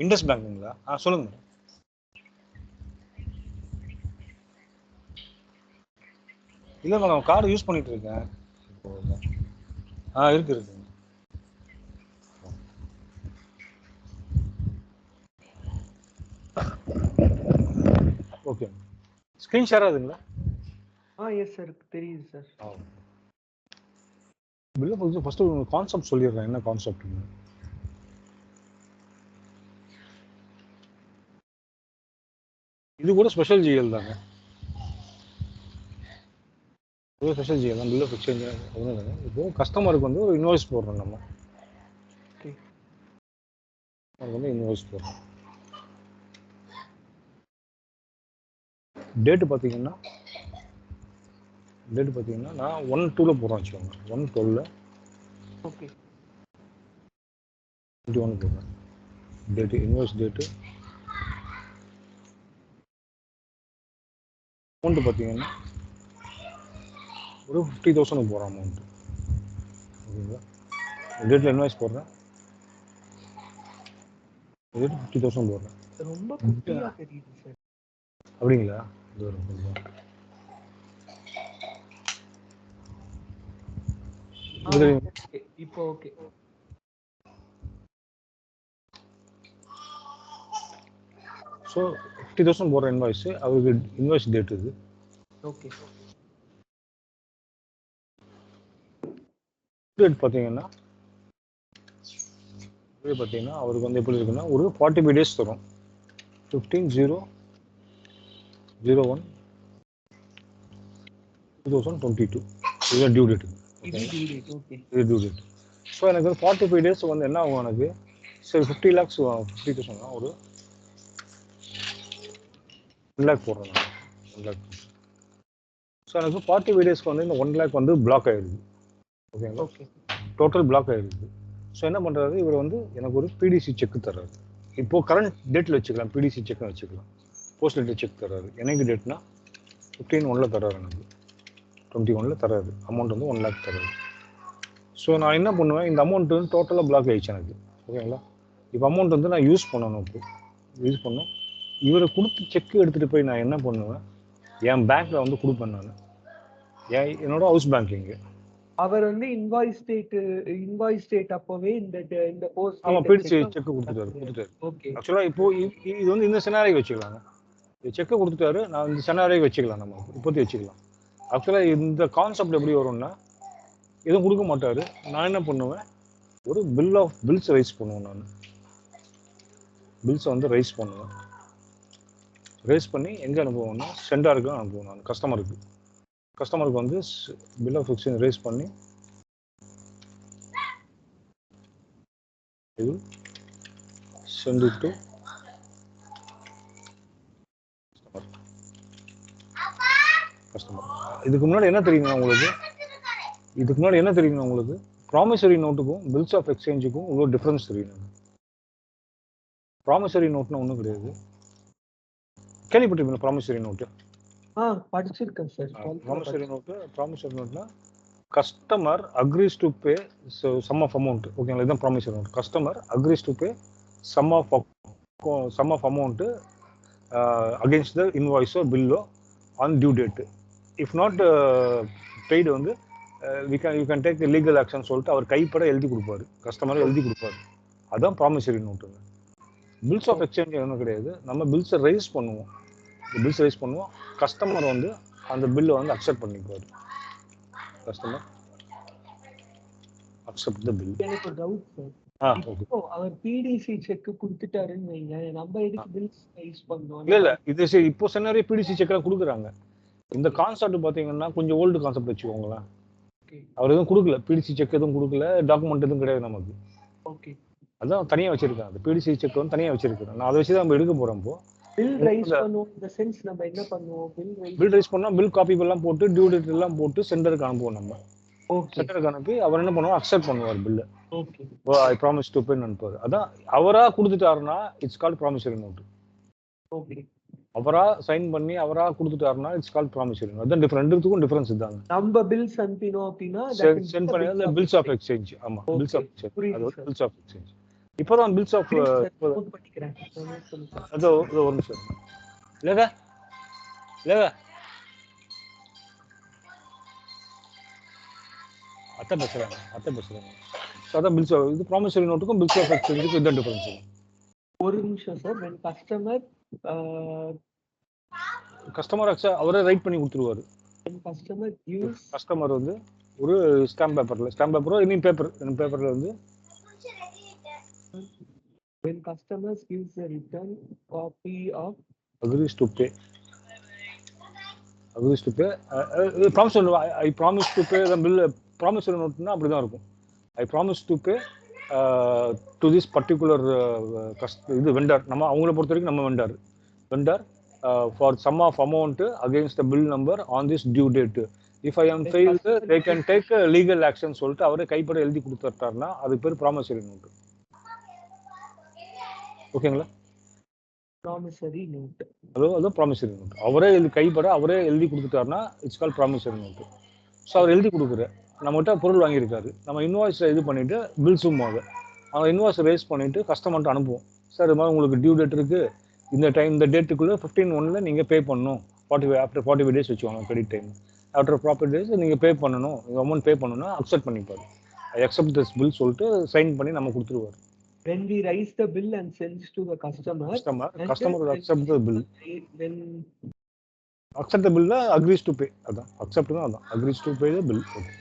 Indies பேங்க்குங்களா? சொல்லுங்க madam. இல்லை madam, card use பண்ணிட்டு இருக்கேன். இருக்கு இருக்கு. ஓகே. ஸ்க்ரீன் ஷேர் ஆகுதுங்களா? எஸ் சார், தெரியுது சார். பில்லை பொறுத்து ஃபர்ஸ்ட் ஒரு கான்செப்ட் சொல்லிடுறேன். என்ன கான்செப்ட்? இது கூட ஸ்பெஷல் ஜிஎல் தாங்க. இது ஸ்பெஷல் ஜிஎல் தான். பில் ஆஃப் எக்ஸ்சேஞ்ச் ஒன்றும் இல்லைங்க. இப்போ கஸ்டமருக்கு வந்து ஒரு இன்வாய்ஸ் போடுறோம். நம்ம அதுக்கு வந்து இன்வாய்ஸ் போடுறோம். டேட்டு பார்த்தீங்கன்னா நான் 1/2 போடுறேன் வச்சுக்கோங்க. 1/12 ஓகே 21 போடுறேன். Date invoice date. அமௌண்ட்டு பார்த்தீங்கன்னா ஒரு 50,000 போகிற அமௌண்ட்டு. ஓகேங்களா? டேட்டில் இன்வாய்ஸ் போடுறேன். டேட்டு 50,000 போடுறேன். ரொம்ப குட்டியா தெரியுது சார். அப்படிங்களா? இது ஒரு கொஞ்சம் இப்போ ஓகே. ஸோ 50,000 போடுற இன்வாய்ஸ் அவருக்கு இன்வாய்ஸ் டேட் இது. ஓகே. டேட் பார்த்தீங்கன்னா அவருக்கு வந்து எப்படி இருக்குன்னா ஒரு 45 days தரும். 15/01/2022 இதுதான் டியூ டேட். இது டியூ டேட். ஸோ எனக்கு 45 days வந்து என்ன ஆகும் எனக்கு? சரி 50 lakhs 50,000 ஒரு 1 lakh போடுறேன் நான். 1 lakh. ஸோ எனக்கு 45 daysக்கு வந்து இந்த 1 lakh வந்து பிளாக் ஆயிடுது. ஓகேங்களா? டோட்டல் பிளாக் ஆயிடுது. ஸோ என்ன பண்ணுறாரு இவர் வந்து எனக்கு ஒரு பிடிசி செக் தர்றாரு. இப்போது கரண்ட் டேட்டில் வச்சுக்கலாம், பிடிசி செக் வச்சுக்கலாம். போஸ்ட் டேட் செக் தர்றாரு. எனக்கு டேட்னா 15/1 தர்றாரு. எனக்கு 21 தர்றாரு. அமௌண்ட் வந்து 1 lakh தர்றாரு. ஸோ நான் என்ன பண்ணுவேன், இந்த அமௌண்ட் வந்து டோட்டலாக பிளாக் ஆகிடுச்சு எனக்கு. ஓகேங்களா? இப்போ அமௌண்ட் வந்து நான் யூஸ் பண்ணணும். இப்போ யூஸ் பண்ணோம். இவரை கொடுத்து செக் எடுத்துகிட்டு போய் நான் என்ன பண்ணுவேன், என் பேங்க்கில் வந்து கொடுப்பேன். நான் என்னோட ஹவுஸ் பேங்கிங்கு அவர் வந்து இன்வாய்ஸ் டேட் அப்பவே இந்த போஸ்ட் ஆமா பிடிசி செக் கொடுத்துட்டாரு. ஓகே. ஆக்சுவலா இப்போ இது வந்து இந்த சினாரியை வச்சுக்கலாங்க. செக்கை கொடுத்துட்டாரு. நான் இந்த சினாரியை வச்சுக்கலாம். நம்ம இப்போத்தி வச்சுக்கலாம். ஆக்சுவலா இந்த கான்செப்ட் எப்படி வரும்னா, எதுவும் கொடுக்க மாட்டாரு. நான் என்ன பண்ணுவேன், ஒரு பில்ஸ் ரைஸ் பண்ணுவேன். நான் பில்ஸை வந்து ரைஸ் பண்ணுவேன். ரைஸ் பண்ணி எங்கே அனுப்புவேன்னா சென்டாருக்கு அனுப்புவேன். நான் கஸ்டமருக்கு வந்து பில் ஆஃப் எக்ஸ்சேஞ்ச் ரைஸ் பண்ணி இது சென்ட் இட் டு கஸ்டமர். இதுக்கு முன்னாடி என்ன தெரியுங்க உங்களுக்கு? ப்ராமிசரி நோட்டுக்கும் பில்ஸ் ஆஃப் எக்ஸ்சேஞ்சுக்கும் இவ்வளோ டிஃப்ரென்ஸ் தெரியும். ப்ராமிசரி நோட்னா ஒன்றும் கிடையாது. கேள்விப்பட்டிருப்பீங்க ப்ராமிசரி நோட்டு? படிச்சிருக்கேன் சார். ப்ராமிசரி நோட்னா customer agrees to pay sum of amount. ஓகேங்களா? இதுதான் promissory note. Customer agrees to pay sum of amount against the இன்வாய்ஸோ பில்லோ on due date. If not paid வந்து you can take legal action சொல்லிட்டு அவர் கைப்பட எழுதி கொடுப்பாரு. கஸ்டமர் எழுதி கொடுப்பாரு. அதுதான் ப்ராமிசரி நோட்டுங்க. பில்ஸ் ஆஃப் எக்ஸ்சேஞ்ச் ஒன்றும் கிடையாது. நம்ம பில்ஸை ரைஸ் பண்ணுவோம். கஸ்டமர் வந்து அந்த பில்லை வந்து அக்செப்ட் பண்ணிக்குவார். Customer accept the bill. எனக்கு ஒரு டவுட் சார். இப்போ அவர் பிடிசி செக் கொடுத்துட்டாருன்னு வைங்க, நம்ம எதுக்கு பில்ஸ் ரைஸ் பண்ணோம்? இல்ல இது இப்போ சினாரியோ பிடிசி செக்லாம் கொடுக்குறாங்க. இந்த கான்செப்ட் பாத்தீங்கன்னா கொஞ்சம் ஓல்டு கான்செப்ட் வச்சுக்கோங்களேன். அவர் எதுவும் கொடுக்கல, பிடிசி செக் எதுவும் கொடுக்கல, டாக்குமெண்ட் எதுவும் கிடையாது நமக்கு. ஓகே. அதான் தனியா வச்சிருக்கேன். அது பிடிசி செக் வந்து தனியா வச்சிருக்கேன். நான் அதை வச்சு தான் நம்ம எடுக்க போறோம். இப்போ பில் ரைஸ் பண்ணுவோம். இந்த சென்ஸ் நம்ம என்ன பண்ணுவோம், பில் ரைஸ் பண்ணா பில் காப்பி எல்லாம் போட்டு டியூ டேட் எல்லாம் போட்டு சென்டருக்கு அனுப்புவோம். நம்ம சென்டருக்கு அனுப்பி அவர் என்ன பண்ணுவார், அக்செப்ட் பண்ணுவார் பில்லை. Okay. I promise to pay அனுப்புவார். அதான் அவரா கொடுத்துட்டாருன்னா it's called promissory note. Okay. அவரா சைன் பண்ணி அவரா கொடுத்துட்டாருன்னா இட்ஸ் கால்ட் ப்ராமிசரி நோட். அதான் ரெண்டுத்துக்கும் டிஃபரன்ஸ் இதாங்க. நம்ம பில்ஸ் அனுப்பினோம் அப்படின்னா சென்ட் பண்ணி பில்ஸ் ஆஃப் எக்ஸ்சேஞ்ச். ஆமா, பில்ஸ் ஆஃப் எக்ஸ்சேஞ்ச். அது பில்ஸ் ஆஃப் எக்ஸ்சேஞ்ச். இப்போதான் பில்ஸ் ஆஃப் நோட் பண்ணிக்கிறேன். அதோ ஒரு நிமிஷம் இல்லைங்க இல்லைங்க அத்தை பேசுகிறாங்க. ஸோ அதான் பில்ஸ் இது ப்ராமிசரி நோட்டுக்கும் பில்ஸ் ஆஃப் எக்ஸ்சேஞ்சுக்கும் இதுதான் டிஃபரன்ஸ். ஒரு நிமிஷம் சார். when கஸ்டமர் அவரே ரைட் பண்ணி கொடுத்துருவாரு. கஸ்டமர் வந்து ஒரு ஸ்டாம்ப் பேப்பரோ எனி பேப்பர்ல வந்து when customers gives a return copy of agrees to pay I promise to pay the bill. Promissory நோட்னா அப்படிதான் இருக்கும். I promise to pay to this particular இது வெண்டர். நம்ம அவங்கள பொறுத்த வரைக்கும் நம்ம vendor for sum of amount against the bill number on this due date. If I am failed, they can take legal action சொல்லிட்டு அவரே கைப்பட எழுதி கொடுத்துட்டாருன்னா அது பேர் ப்ராமிசரி நோட். ஓகேங்களா? Promissory note. அது ப்ராமிசரி நோட். அவரே கைப்பட அவரே எழுதி கொடுத்துட்டாருன்னா it's call promissory note. So அவர் எழுதி கொடுக்குற நம்மகிட்ட பொருள் வாங்கியிருக்காரு. நம்ம இன்வாய்ஸ் இது பண்ணிட்டு பில்ஸும் போது அவங்க இன்வாய்ஸ் ரேஸ் பண்ணிட்டு கஸ்டமர்கிட்ட அனுப்புவோம். சார் இது மாதிரி உங்களுக்கு டியூ டேட் இருக்கு, இந்த டேட்டுக்குள்ள 15/1 நீங்க பே பண்ணணும். 45 days வச்சுவாங்க credit time. After proper days நீங்க பே பண்ணணும், அமௌண்ட் பே பண்ணணும்னா அக்செப்ட் பண்ணிப்பாரு. ஐ அக்செப்ட் திஸ் பில் சொல்லிட்டு சைன் பண்ணி நம்ம கொடுத்துருவாரு. When we raise the bill and sends to the customer will accept the bill. When accept the bill agrees to pay. அதான் accept தான் அதான் agrees to pay the bill. Okay.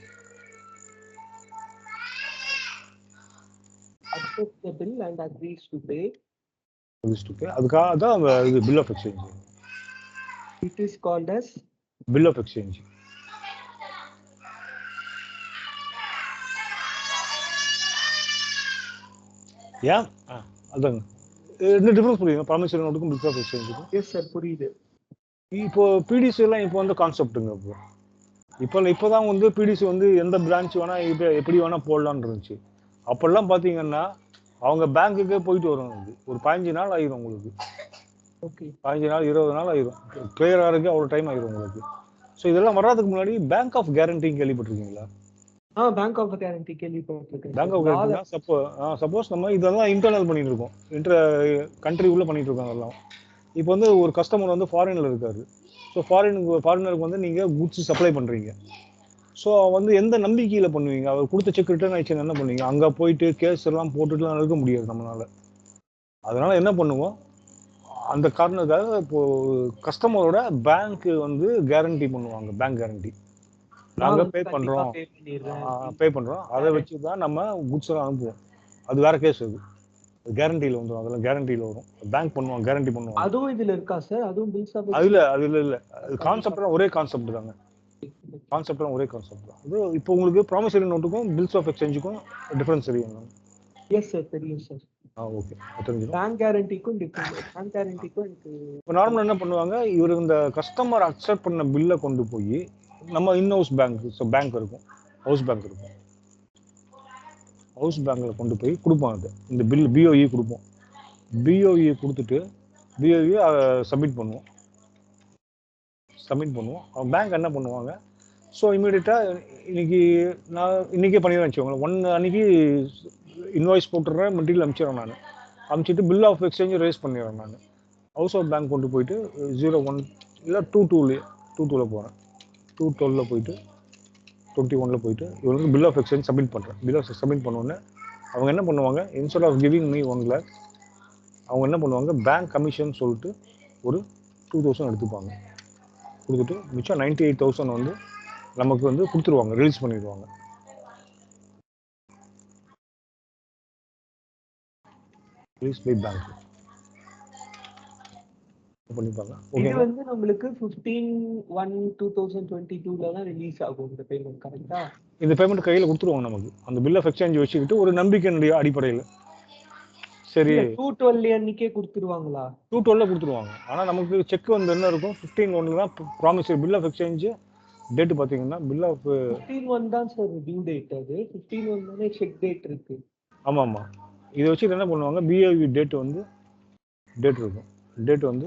accept the bill and agrees to pay. அதுக்காக தான் இது bill of exchange. It is called as bill of exchange. Yeah. அதான் என்ன difference புரியுது promissory நோட்டுக்கும் பில் ஆஃப் எக்ஸ்சேஞ்சுக்கும்? எஸ் சார் புரியுது. இப்போ பிடிசி எல்லாம் இப்போ வந்து கான்செப்ட்டுங்க. இப்போதான் வந்து பிடிசி வந்து எந்த பிரான்ச் வேணா இப்போ எப்படி வேணா போடலான்னு இருந்துச்சு. அப்பெல்லாம் பார்த்தீங்கன்னா அவங்க பேங்க்குக்கே போயிட்டு வரும். ஒரு 15 நாள் ஆயிரும் உங்களுக்கு. ஓகே, 15 நாள் 20 நாள் ஆயிரும். கிளியர் ஆகிறதுக்கு அவ்வளோ டைம் ஆயிரும் உங்களுக்கு. ஸோ இதெல்லாம் வர்றதுக்கு முன்னாடி பேங்க் ஆஃப் கேரண்டி கேள்விப்பட்டிருக்கீங்களா? பேங்க் ஆஃப் கேரண்டி கேள்விப்பட்டிருக்கேன். பேங்க் ஆஃப் கேரண்டி சப்போஸ் நம்ம இதெல்லாம் இன்டர்னல் பண்ணிட்டு இருக்கோம், கண்ட்ரி உள்ள பண்ணிட்டு இருக்கோம். அதெல்லாம் இப்போ வந்து ஒரு கஸ்டமர் வந்து ஃபாரின்ல இருக்காரு. ஸோ ஃபாரினருக்கு வந்து நீங்க குட்ஸ் சப்ளை பண்றீங்க. ஸோ வந்து எந்த நம்பிக்கையில பண்ணுவீங்க? அவர் கொடுத்த செக் ரிட்டர்ன் ஆயிடுச்சுன்னு என்ன பண்ணுவீங்க? அங்க போயிட்டு கேஸ் எல்லாம் போட்டுட்டுலாம் இருக்க முடியாது நம்மளால. அதனால என்ன பண்ணுவோம், அந்த காரணத்துக்காக இப்போ கஸ்டமரோட பேங்க் வந்து கேரண்டி பண்ணுவாங்க. பேங்க் கேரண்டி நாங்க பே பண்றோம். அதை வச்சுதான் நம்ம குட்ஸ் எல்லாம் அனுப்புவோம். அது வேற கேஸ். அது கேரண்டில வந்துடும். அதெல்லாம் கேரண்டில வரும். பேங்க் பண்ணுவாங்க, கேரண்டி பண்ணுவாங்க. அதுவும் இதுல இருக்கா சார்? அதுவும் பில்ஸ் ஆஃப் அது இல்ல கான்செப்ட்லாம் ஒரே கான்செப்ட் தாங்க. ஒரே கான்செப்ட் தான். இது இப்போ உங்களுக்கு ப்ராமிசரி நோட்டுக்கும் பில்ஸ் ஆஃப் எக்ஸ்சேஞ்சுக்கும் டிஃபரன்ஸ் தெரியும்? எஸ் சார், தெரியும் சார். ஓகே, தெரிஞ்சிடும். பேங்க் கேரண்டிக்கும் டிஃபரன்ஸ். பேங்க் கேரண்டிக்கும் எனக்கு இப்போ நார்மலா என்ன பண்ணுவாங்க, இவர் இந்த கஸ்டமர் அக்செப்ட் பண்ண பில்லை கொண்டு போய் நம்ம இன்ஹவுஸ் பேங்க் இருக்கும், ஹவுஸ் பேங்க் இருக்கும். ஹவுஸ் பேங்க்ல கொண்டு போய் கொடுப்பாங்க. இந்த பில் பிஓஇ கொடுப்போம். பிஓஇ கொடுத்துட்டு பிஓஇ சப்மிட் பண்ணுவோம். அவங்க பேங்க் என்ன பண்ணுவாங்க, ஸோ இமீடியட்டாக இன்னைக்கே பண்ணிடுறேன் வச்சுக்கோங்களேன். அன்னைக்கு இன்வாய்ஸ் போட்டுடுறேன், மெட்டீரியல் அனுப்பிச்சிட்டு பில் ஆஃப் எக்ஸ்சேஞ்ச் ரேஸ் பண்ணிடுறேன். நான் ஹவுஸ் ஆஃப் பேங்க் கொண்டு போயிட்டு 01 இல்லை 22ல போகிறேன். 212ல போயிட்டு 21ல போயிட்டு இவங்களுக்கு பில் ஆஃப் எக்ஸ்சேஞ்ச் சப்மிட் பண்ணுறேன். பில் ஆஃப் சப்மிட் பண்ணோன்னே அவங்க என்ன பண்ணுவாங்க, instead of giving me 1 lakh அவங்க என்ன பண்ணுவாங்க, பேங்க் கமிஷன் சொல்லிட்டு ஒரு 2000 எடுத்துப்பாங்க. கொடுத்துட்டு மிச்சம் 98,000 வந்து நமக்கு வந்து கொடுத்துருவாங்க, ரிலீஸ் பண்ணிடுவாங்க. ரிலீஸ் பை பேங்க் பண்ணிப்பாங்க. இது வந்து நம்மளுக்கு 15/1/2022ல தான் ரிலீஸ் ஆகும் இந்த பேமெண்ட். கரெக்ட்டா? இந்த பேமெண்ட் கையில கொடுத்துருவாங்க நமக்கு. அந்த பில் ஆஃப் எக்ஸ்சேஞ்ச் வச்சுக்கிட்டு ஒரு நம்பிக்கையினுடைய அடிப்படையில். சரி, 212 அன்னைக்கே கொடுத்துருவாங்களா? 212ல கொடுத்துருவாங்க. ஆனா நமக்கு செக் வந்து என்ன இருக்கும், 15/1 தான் promise. Bill of exchange date பாத்தீங்கன்னா பில் ஆஃப் 15/1 தான் சார் டியூ டேட். அது 15/1 தானே செக் டேட் இருக்கு. ஆமா. இதை வச்சுட்டு என்ன பண்ணுவாங்க, பிஏவி டேட் இருக்கும். டேட் வந்து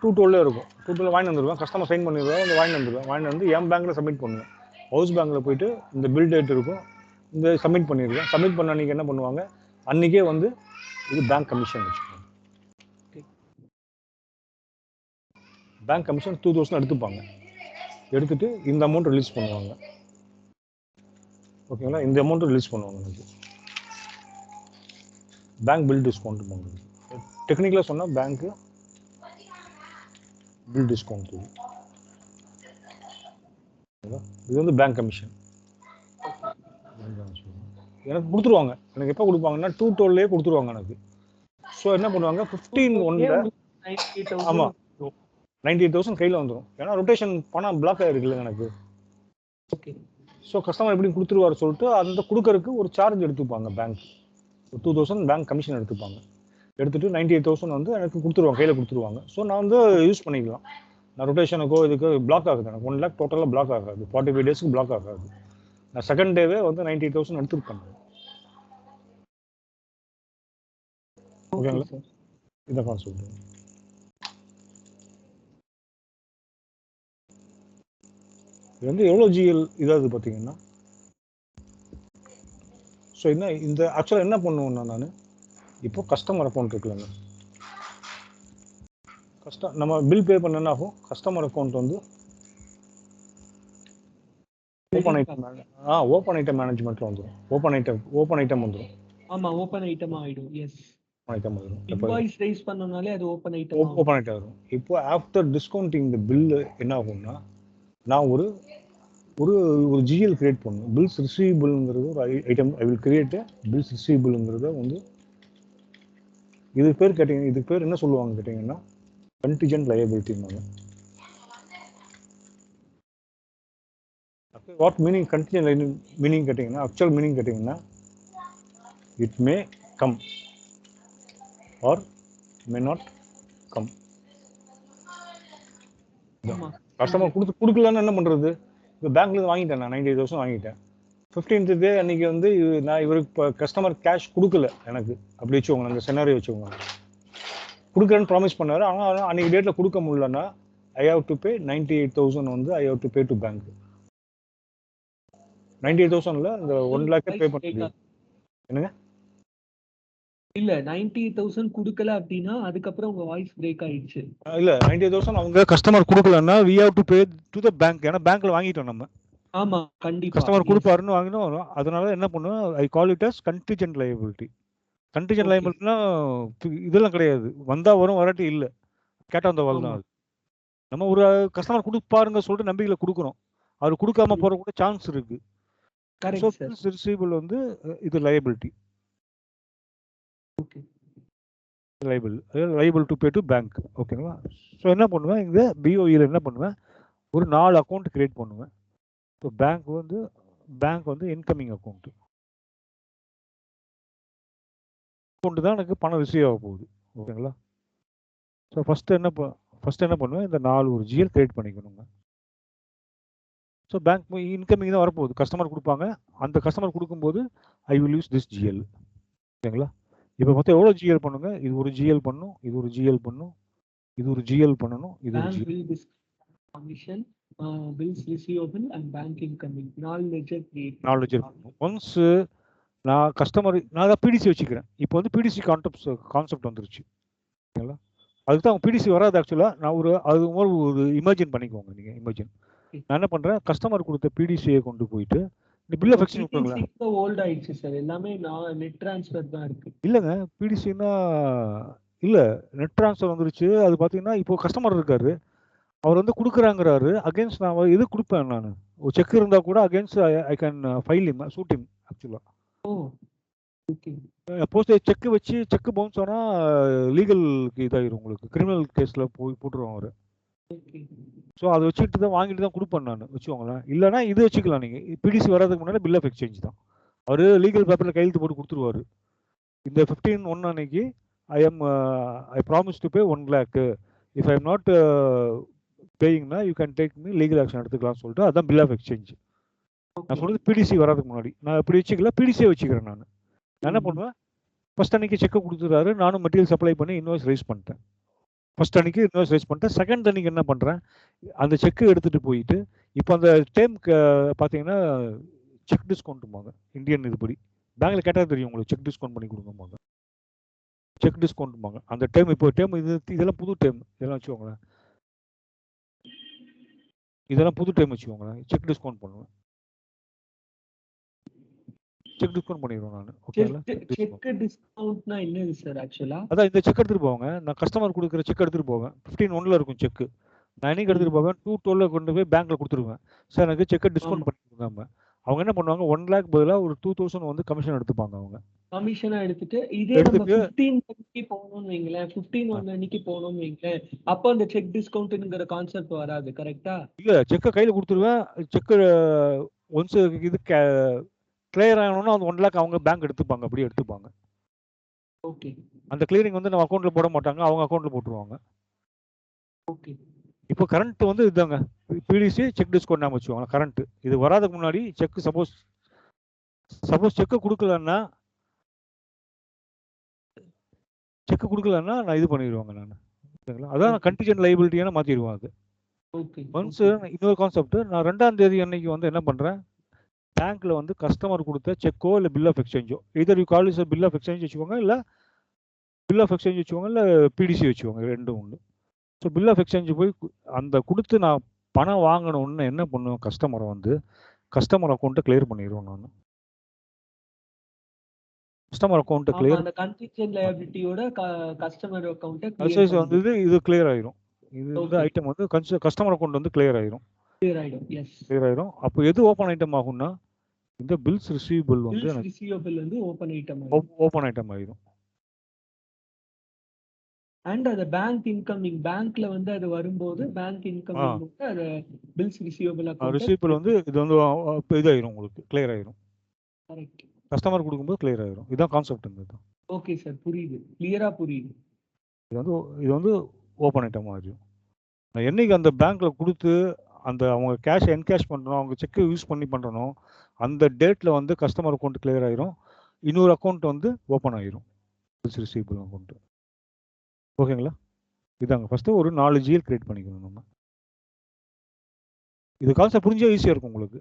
212ல இருக்கும். 212ல வாங்கி வந்துருவேன். கஸ்டமர் சைன் பண்ணிடுவாங்க. அந்த வாங்கி வந்து என் பேங்க்ல சப்மிட் பண்ணுவேன். ஹவுஸ் பேங்க்ல போயிட்டு இந்த பில் டேட் இருக்கும், இந்த சப்மிட் பண்ணிடுவேன். சப்மிட் பண்ண அன்னைக்கு என்ன பண்ணுவாங்க, அன்னைக்கே வந்து இது பேங்க் கமிஷன் வச்சுக்கோங்க. பேங்க் கமிஷன் 2000 எடுத்துப்பாங்க. எடுத்துட்டு இந்த அமௌண்ட் ரிலீஸ் பண்ணுவாங்க. ஓகேங்களா? இந்த அமௌண்ட் ரிலீஸ் பண்ணுவாங்க எனக்கு. பேங்க் பில் டிஸ்கவுண்ட் பண்ணுறது. டெக்னிக்கலாக சொன்னால் பேங்க்கு பில் டிஸ்கவுண்ட். இது வந்து பேங்க் கமிஷன். எனக்கு கொடுத்துருவாங்க. எனக்கு எப்போ கொடுப்பாங்கன்னா 212 கொடுத்துருவாங்க எனக்கு. ஸோ என்ன பண்ணுவாங்க 15/1 ஆமாம் 98,000 கையில் வந்துடும். ஏன்னா ரொட்டேஷன் பணம் பிளாக் ஆகிருக்குல்ல எனக்கு. ஓகே. ஸோ கஸ்டமர் எப்படி கொடுத்துருவாரு சொல்லிட்டு அந்த கொடுக்கறதுக்கு ஒரு சார்ஜ் எடுத்துப்பாங்க பேங்க். 2000 பேங்க் கமிஷன் எடுத்துப்பாங்க. எடுத்துட்டு 98,000 வந்து எனக்கு கொடுத்துருவாங்க, கையில் கொடுத்துருவாங்க. ஸோ நான் வந்து யூஸ் பண்ணிக்கலாம். நான் ரொட்டேஷனுக்கோ இதுக்கு பிளாக் ஆகுது. எனக்கு 1 lakh டோட்டலாக பிளாக் ஆகாது. 45 டேஸ்க்கு பிளாக் ஆகாது. நான் செகண்ட் டேவே வந்து 98,000 எடுத்துருப்பேன். ஓகேங்களா? இதை பார்த்து சொல்கிறேன். இது வந்து எவ்வளோ ஜிஎல் இதாவது பார்த்தீங்கன்னா, ஸோ என்ன இந்த ஆக்சுவலாக என்ன பண்ணுவேன்னா நான் இப்போ கஸ்டமர் அக்கௌண்ட் இருக்குல்லங்க, நம்ம பில் பே பண்ண என்ன ஆகும், கஸ்டமர் அக்கௌண்ட் வந்து ஓப்பன் ஐட்டம் மேனேஜ்மெண்ட்ல வந்துடும். ஓப்பன் ஐட்டம் வந்துடும். ஆமா, ஓப்பன் ஐட்டம் ஆயிடும். எஸ், ஐட்டம் வந்துடும். இன்வாய்ஸ் ரைஸ் பண்ணனாலே அது ஓப்பன் ஐட்டம் வரும். இப்போ ஆஃப்டர் டிஸ்கவுண்டிங் இந்த பில் என்ன ஆகும்னா, நான் ஒரு ஒரு ஒரு ஜிஎல் கிரியேட் பண்ணணும். பில்ஸ் ரிசீவபிள்ங்கிறது ஒரு item. I will create bills ரிசீவபிள்ங்கிறத வந்து இதுக்கு பேர் கேட்டீங்க, இதுக்கு பேர் என்ன சொல்லுவாங்க கேட்டீங்கன்னா கண்டிஜென்ட் லயபிலிட்டின்னாங்க. வாட் மீனிங் கண்டிஜென்ட் மீனிங் கேட்டீங்கன்னா, ஆக்சுவல் மீனிங் கேட்டீங்கன்னா, it may come or may not come. Customer கொடுக்கலன்னு என்ன பண்றது? இப்போ பேங்க்ல வாங்கிட்டேன், நான் 98,000 வாங்கிட்டேன். 15th டே அன்னைக்கு வந்து நான் இவருக்கு இப்போ கஸ்டமர் கேஷ் கொடுக்கல எனக்கு, அப்படி வச்சுக்கோங்க, அந்த செனாரியோ வச்சுக்கோங்க. கொடுக்குறேன்னு ப்ராமிஸ் பண்ணாரு. ஆனால் அன்னைக்கு டேட்டில் கொடுக்க முடியலன்னா ஐ ஹாவ் டு பே 98,000 வந்து I have to pay to bank. 98,000ல இந்த 1 lakh பே பண்ண முடியும். என்னங்க? இல்ல 98,000 கொடுக்கல அப்படின்னா அதுக்கப்புறம் உங்க வாய்ஸ் பிரேக் ஆயிடுச்சு. இல்ல 98,000 அவங்க கஸ்டமர் கொடுக்கலன்னா we have to pay to the bank. ஏன்னா பேங்க்ல வாங்கிட்டோம் நம்ம. ஆமா, கண்டிப்பா கஸ்டமர் கொடுப்பாருன்னு வாங்கினோம். அதனால என்ன பண்ணுவோம், I call it as contingent liability. Contingent லயபிலிட்டினா இதெல்லாம் கிடையாது, வந்தா வரும் வராட்டி இல்லை, கேட்ட அந்த வால் தான் அது. நம்ம ஒரு கஸ்டமர் கொடுப்பாருங்க சொல்லிட்டு நம்பிக்கையில கொடுக்குறோம், அவர் கொடுக்காம போற கூட சான்ஸ் இருக்கு. ரிசீவபிள் வந்து இது liability. Liable to pay to bank. ஓகேங்களா? ஸோ என்ன பண்ணுவேன், இந்த பிஓஇல என்ன பண்ணுவேன், ஒரு 4 அக்கௌண்ட் கிரியேட் பண்ணுவேன். இப்போ பேங்க் வந்து இன்கமிங் அக்கௌண்ட் தான் எனக்கு பணம் ரிசீவ் ஆக போகுது. ஓகேங்களா? ஸோ ஃபர்ஸ்ட் என்ன பண்ணுவேன், இந்த 4 ஒரு ஜிஎல் கிரியேட் பண்ணிக்கணுங்க. ஸோ பேங்க் இன்கமிங் தான் வரப்போகுது, கஸ்டமர் கொடுப்பாங்க. அந்த கஸ்டமர் கொடுக்கும்போது I will use this GL. ஓகேங்களா? இப்போ மொத்தம் எவ்வளோ ஜிஎல் பண்ணுங்க, இது ஒரு ஜிஎல் பண்ணும், இது ஒரு ஜிஎல் பண்ணும், இது ஒரு ஜிஎல் பண்ணணும், இது ஒரு GL commission, bills receivable and bank incoming 4 ledger create. 4 ledger பண்ணணும். ஒன்ஸ் நான் கஸ்டமர் நான் தான் பிடிசி வச்சுக்கிறேன். இப்போ வந்து பிடிசி கான்செப்ட் வந்துருச்சு. ஓகேங்களா? அதுக்கு தான் பிடிசி வராது ஆக்சுவலாக. நான் ஒரு இமேஜின் பண்ணிக்கோங்க. நீங்கள் இமேஜின் நான் என்ன பண்ணுறேன், கஸ்டமர் கொடுத்த பிடிசியை கொண்டு போயிட்டு இந்த பில்லை ஃபெக்ஷன் விட்டுருங்களேன். ஓல்ட் ஆயிடுச்சு சார், எல்லாமே நெட் ட்ரான்ஸ்ஃபர் தான் இருக்கு. இல்லைங்க, பிடிசின்னா இல்லை, நெட் ட்ரான்ஸ்ஃபர் வந்துருச்சு. அது பார்த்தீங்கன்னா இப்போ கஸ்டமர் இருக்காரு, அவர் வந்து கொடுக்குறாங்கிறாரு. அகேன்ஸ்ட் நான் எது கொடுப்பேன், நான் ஒரு செக் இருந்தால் கூட against I can file him, sue him ஆக்சுவலாக. சப்போஸ் செக் வச்சு செக் பவுன்ஸ் ஆனால் லீகலுக்கு இதாகிடும், உங்களுக்கு கிரிமினல் கேஸில் போட்டுருவோம் அவர். ஸோ அதை வச்சுட்டு தான் வாங்கிட்டு தான் கொடுப்பேன் நான், வச்சுக்கோங்களேன். இல்லைனா இது வச்சுக்கலாம் நீங்கள். பிடிசி வர்றதுக்கு முன்னாடி பில் ஆஃப் எக்ஸ்சேஞ்ச் தான், அவர் லீகல் பேப்பரில் கையெழுத்து போட்டு கொடுத்துருவாரு. இந்த 15/1 அன்னைக்கு I promise to pay 1 lakh. If I am not பேயிங்னா you can take me legal action எடுத்துக்கலாம்னு சொல்லிட்டு அதான் பில் ஆஃப் எக்ஸ்சேஞ்ச். நான் சொல்றது பிடிசி வராதுக்கு முன்னாடி நான் இப்படி வச்சுக்கல, பிடிசியை வச்சுக்கிறேன். நான் என்ன பண்ணுவேன், ஃபர்ஸ்ட் அன்னைக்கு செக்கை கொடுத்துறாரு, நானும் மெட்டீரியல் சப்ளை பண்ணி இன்வாய்ஸ் ரைஸ் பண்ணிட்டேன். ஃபர்ஸ்ட் அன்னைக்கு இன்வாய்ஸ் ரைஸ் பண்ணிட்டேன். செகண்ட் அன்னைக்கு என்ன பண்ணுறேன், அந்த செக்கு எடுத்துகிட்டு போயிட்டு இப்போ அந்த டைம்க்கு பார்த்தீங்கன்னா செக் டிஸ்கவுண்ட் போங்க, இந்தியன் இதுபடி பேங்க்ல கேட்டால் தெரியும் உங்களுக்கு, செக் டிஸ்கவுண்ட் பண்ணி கொடுக்கும்போது செக் டிஸ்கவுண்ட்பாங்க. அந்த டேர்ம் இப்போ டேர்ம் இதெல்லாம் புது டேர்ம். இதெல்லாம் வச்சுக்கோங்களேன். இதெல்லாம் புது டேர்ம் வச்சுக்கோங்களேன். செக் டிஸ்கவுண்ட் பண்ணுவேன். செக் டிஸ்கவுண்ட் பண்ணிடுவேன் நான். ஓகேங்களா? செக் டிஸ்கவுண்ட்னா என்னது சார் ஆக்சுவலா? அதான் இந்த செக் எடுத்துட்டு போவாங்க. நான் கஸ்டமர் கொடுக்குற செக் எடுத்துட்டு போவேன். 15/1 இருக்கும் செக். நான் என்னைக்கு எடுத்துட்டு போவேன் 2/12 கொண்டு போய் பேங்க்ல கொடுத்துருவேன். சார் எனக்கு செக்கை டிஸ்கவுண்ட் பண்ணி கொடுக்காம அவங்க என்ன பண்ணுவாங்க 1 lakh பதிலாக ஒரு 2000 வந்து கமிஷன் எடுத்துப்பாங்க. அவங்க கமிஷனா எடுத்துட்டு இதே நம்ம எடுத்துட்டு 15 அன்னைக்கு போகணும்னு வைங்களேன், 15/1 அன்னைக்கு போகணும்னு வைங்களேன், அப்போ அந்த செக் டிஸ்கவுண்ட்ங்கிற கான்செப்ட் வராது. கரெக்டா? இல்ல செக்கை கையில கொடுத்துருவேன். செக் ஒன்ஸ் இது கிளியர் ஆகணும்னா அந்த 1 lakh அவங்க பேங்க் எடுத்துப்பாங்க. அப்படியே எடுத்துப்பாங்க. ஓகே. அந்த கிளியரிங் வந்து நம்ம அக்கௌண்ட்ல போட மாட்டாங்க. அவங்க அக்கௌண்ட்ல போட்டுருவாங்க. ஓகே. இப்போ கரண்ட் வந்து இதுதாங்க. பிடிசி செக் டிஸ்கவுண்ட் நாம வச்சுக்கோங்க. கரண்ட் இது வராதுக்கு முன்னாடி செக் சப்போஸ் செக்கை கொடுக்கலன்னா நான் இது பண்ணிடுவாங்க நான். ஓகேங்களா? அதான் கண்டிஜென்ட் லைபிலிட்டியான மாற்றிடுவோம். அது ஒன்ஸ் இன்னொரு கான்செப்ட். நான் 2ஆம் தேதி அன்னைக்கு வந்து என்ன பண்ணுறேன், பேங்க்கில் வந்து கஸ்டமர் கொடுத்த செக்கோ இல்லை பில் ஆஃப் எக்ஸ்சேஞ்சோ, either you call is bill of exchange வச்சுக்கோங்க, இல்லை பில் ஆஃப் எக்ஸ்சேஞ்ச் வச்சுக்கோங்க, இல்லை பிடிசி வச்சுக்கோங்க. ரெண்டும் உண்டு. ஸோ பில் ஆஃப் எக்ஸ்சேஞ்ச் போய் அந்த கொடுத்து நான் பணம் வாங்கணும்னு என்ன பண்ணுவேன், கஸ்டமரை வந்து கஸ்டமர் அக்கௌண்ட்டை கிளியர் பண்ணிடுவேன் நான். கஸ்டமர் அக்கௌண்ட்டை கிளியர் அந்த கண்டிஜென்ட் லைபிலிட்டியோட கஸ்டமர் அக்கௌண்ட்டை கிளியர் வந்து இது கிளியர் ஆயிரும். இது இந்த ஐட்டம் வந்து கஸ்டமர் அக்கௌண்ட் வந்து கிளியர் ஆயிரும். கிளியர் ஆயிரும். அப்போ எது ஓப்பன் ஐட்டம் ஆகும்னா இந்த பில்ஸ் ரிசீவபிள் வந்து ஓப்பன் ஐட்டம் ஆயிரும். அண்ட் அது பேங்க் இன்கமிங் பேங்க்ல வந்து அது வரும்போது பேங்க் இன்கமிங் வந்து அது பில்ஸ் ரிசீவபிள் வந்து இது வந்து இதாயிரும், உங்களுக்கு கிளியர் ஆயிரும். கரெக்ட். கஸ்டமர் கொடுக்கும்போது கிளியர் ஆயிரும். இதான் கான்செப்ட். ஓகே சார், புரியுது, கிளியரா புரியுது. இது வந்து ஓப்பன் ஐட்டம் ஆகும். நான் என்னைக்கு அந்த பேங்க்ல கொடுத்து அந்த அவங்க கேஷ் என்கேஷ் பண்ணுறோம், அவங்க செக்கை யூஸ் பண்ணி பண்ணுறோம், அந்த டேட்டில் வந்து கஸ்டமர் அக்கௌண்ட் கிளியர் ஆயிரும். இன்னொரு அக்கௌண்ட் வந்து ஓப்பன் ஆயிரும், பில்ஸ் ரிசீவபிள் அக்கௌண்ட். ஓகேங்களா? இதாங்க ஃபஸ்ட்டு ஒரு 4 ஜிஎல் கிரியேட் பண்ணிக்கணும் நம்ம. இது கான்செப்ட் புரிஞ்சா ஈஸியாக இருக்கும் உங்களுக்கு.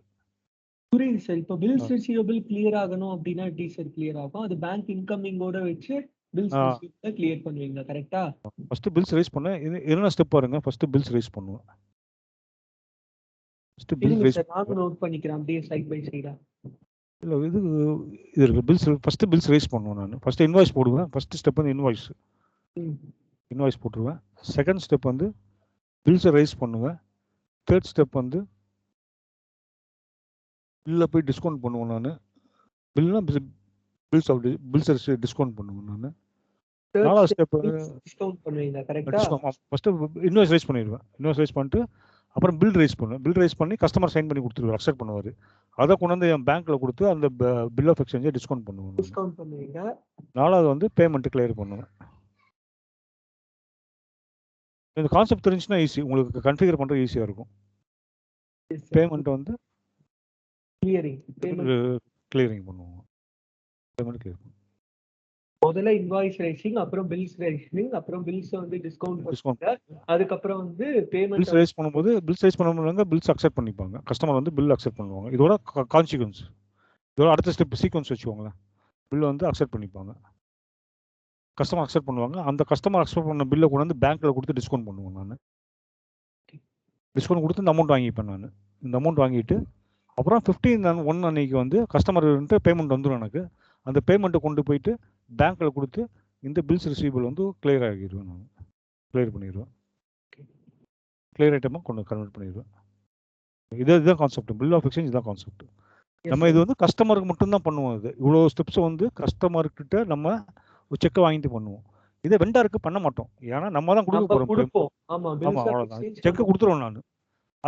புரியுது சார். இப்போ பில்ஸ் ரிசீவபிள் கிளியர் ஆகணும் அப்படின்னா எப்படி சார் கிளியர் ஆகும்? அது பேங்க் இன்கமிங்கோட வச்சு பில்ஸ் ரிசீவபிள் கிளியர் பண்ணுவீங்க. கரெக்ட்டா? ஃபர்ஸ்ட் பில்ஸ் ரைஸ் பண்ண என்ன ஸ்டெப் பாருங்க. ஃபர்ஸ்ட் பில்ஸ் ரைஸ் பண்ணுவேன். ஃபர்ஸ்ட் பில் ரைஸ் நான் நோட் பண்ணிக்கிறேன் அப்படியே சைடு பை சைடா. இல்ல இது இருக்கு பில்ஸ். ஃபர்ஸ்ட் பில்ஸ் ரைஸ் பண்ணுவேன் நான். ஃபர்ஸ்ட் இன்வாய்ஸ் போடுவேன். ஃபர்ஸ்ட் ஸ்டெப் வந்து இன்வாய்ஸ் போட்டுருவேன். செகண்ட் ஸ்டெப் வந்து பில்ஸை ரைஸ் பண்ணுவேன். தேர்ட் ஸ்டெப் வந்து பில்ல போய் டிஸ்கவுண்ட் பண்ணுவேன் நான். பில்ஸ் டிஸ்கவுண்ட் பண்ணுவேன் நான். நாலாவது ஸ்டெப் டிஸ்கவுண்ட் பண்ணுவீங்க. கரெக்ட்டா? ஃபர்ஸ்ட் இன்வாய்ஸ் ரைஸ் பண்ணிடுவேன். இன்வாய்ஸ் ரைஸ் பண்ணிட்டு அப்புறம் பில் ரைஸ் பண்ணுவேன். பில் ரைஸ் பண்ணி கஸ்டமர் சைன் பண்ணி கொடுத்துருவாரு, அக்செப்ட் பண்ணுவார். அதை கொண்டு வந்து என் பேங்க்ல கொடுத்து அந்த பில் ஆஃப் எக்ஸ்சேஞ்சை டிஸ்கவுண்ட் பண்ணுவேன். நாலாவது வந்து பேமெண்ட் கிளியர் பண்ணுவேன். இந்த கான்செப்ட் தெரிஞ்சுன்னா ஈஸி, உங்களுக்கு கன்ஃபிகர் பண்ணுறது ஈஸியாக இருக்கும். பேமெண்ட் வந்து கிளியரிங் பண்ணுவோம். பேமெண்ட் கிளியர் பண்ணுவோம். முதல்ல இன்வாய்ஸ் ரைசிங், அப்புறம் பில்ஸ் ரைசிங், அப்புறம் பில்ஸ் வந்து டிஸ்கவுண்ட், அதுக்கப்புறம் வந்து பேமெண்ட். பில்ஸ் ரைஸ் பண்ணும்போது பில்ஸ் அக்செப்ட் பண்ணிப்பாங்க. கஸ்டமர் வந்து பில் அக்செப்ட் பண்ணுவாங்க. இதோட கான்சிக்வன்ஸ், இதோட அடுத்த ஸ்டெப் சீக்வன்ஸ் வச்சுக்கோங்களேன். பில் வந்து அக்செப்ட் பண்ணிப்பாங்க, கஸ்டமர் அக்செப்ட் பண்ணுவாங்க. அந்த கஸ்டமர் அக்செப்ட் பண்ண பில்லை கொண்டு வந்து பேங்க்கில் கொடுத்து டிஸ்கவுண்ட் பண்ணுவேன் நான். டிஸ்கவுண்ட் கொடுத்து இந்த அமௌண்ட் வாங்கிப்பேன் நான். இந்த அமௌண்ட் வாங்கிட்டு அப்புறம் 15/1 அன்னைக்கு வந்து கஸ்டமர்கிட்ட பேமெண்ட் வந்துடும் எனக்கு. அந்த பேமெண்ட்டை கொண்டு போயிட்டு பேங்க்கில் கொடுத்து இந்த பில்ஸ் ரிசீவபிள் வந்து கிளியர் ஆகிடுவேன் நான். கிளியர் பண்ணிடுவேன். கிளியர் ஐட்டமாக கொண்டு கன்வெர்ட் பண்ணிடுவேன். இதுதான் கான்செப்ட். பில் ஆஃப் எக்ஸ்சேஞ்ச் இதுதான் கான்செப்ட். நம்ம இது வந்து கஸ்டமருக்கு மட்டும்தான் பண்ணுவோம். இது இவ்வளோ ஸ்டெப்ஸ் வந்து கஸ்டமர்கிட்ட நம்ம செக்கை வாங்கிட்டு பண்ணுவோம். இதை வெண்டாருக்கு பண்ண மாட்டோம். ஏன்னா நம்ம தான் கொடுக்க போகிறோம். ஆமாம், அவ்வளோதான். செக்கை கொடுத்துருவோம் நான்.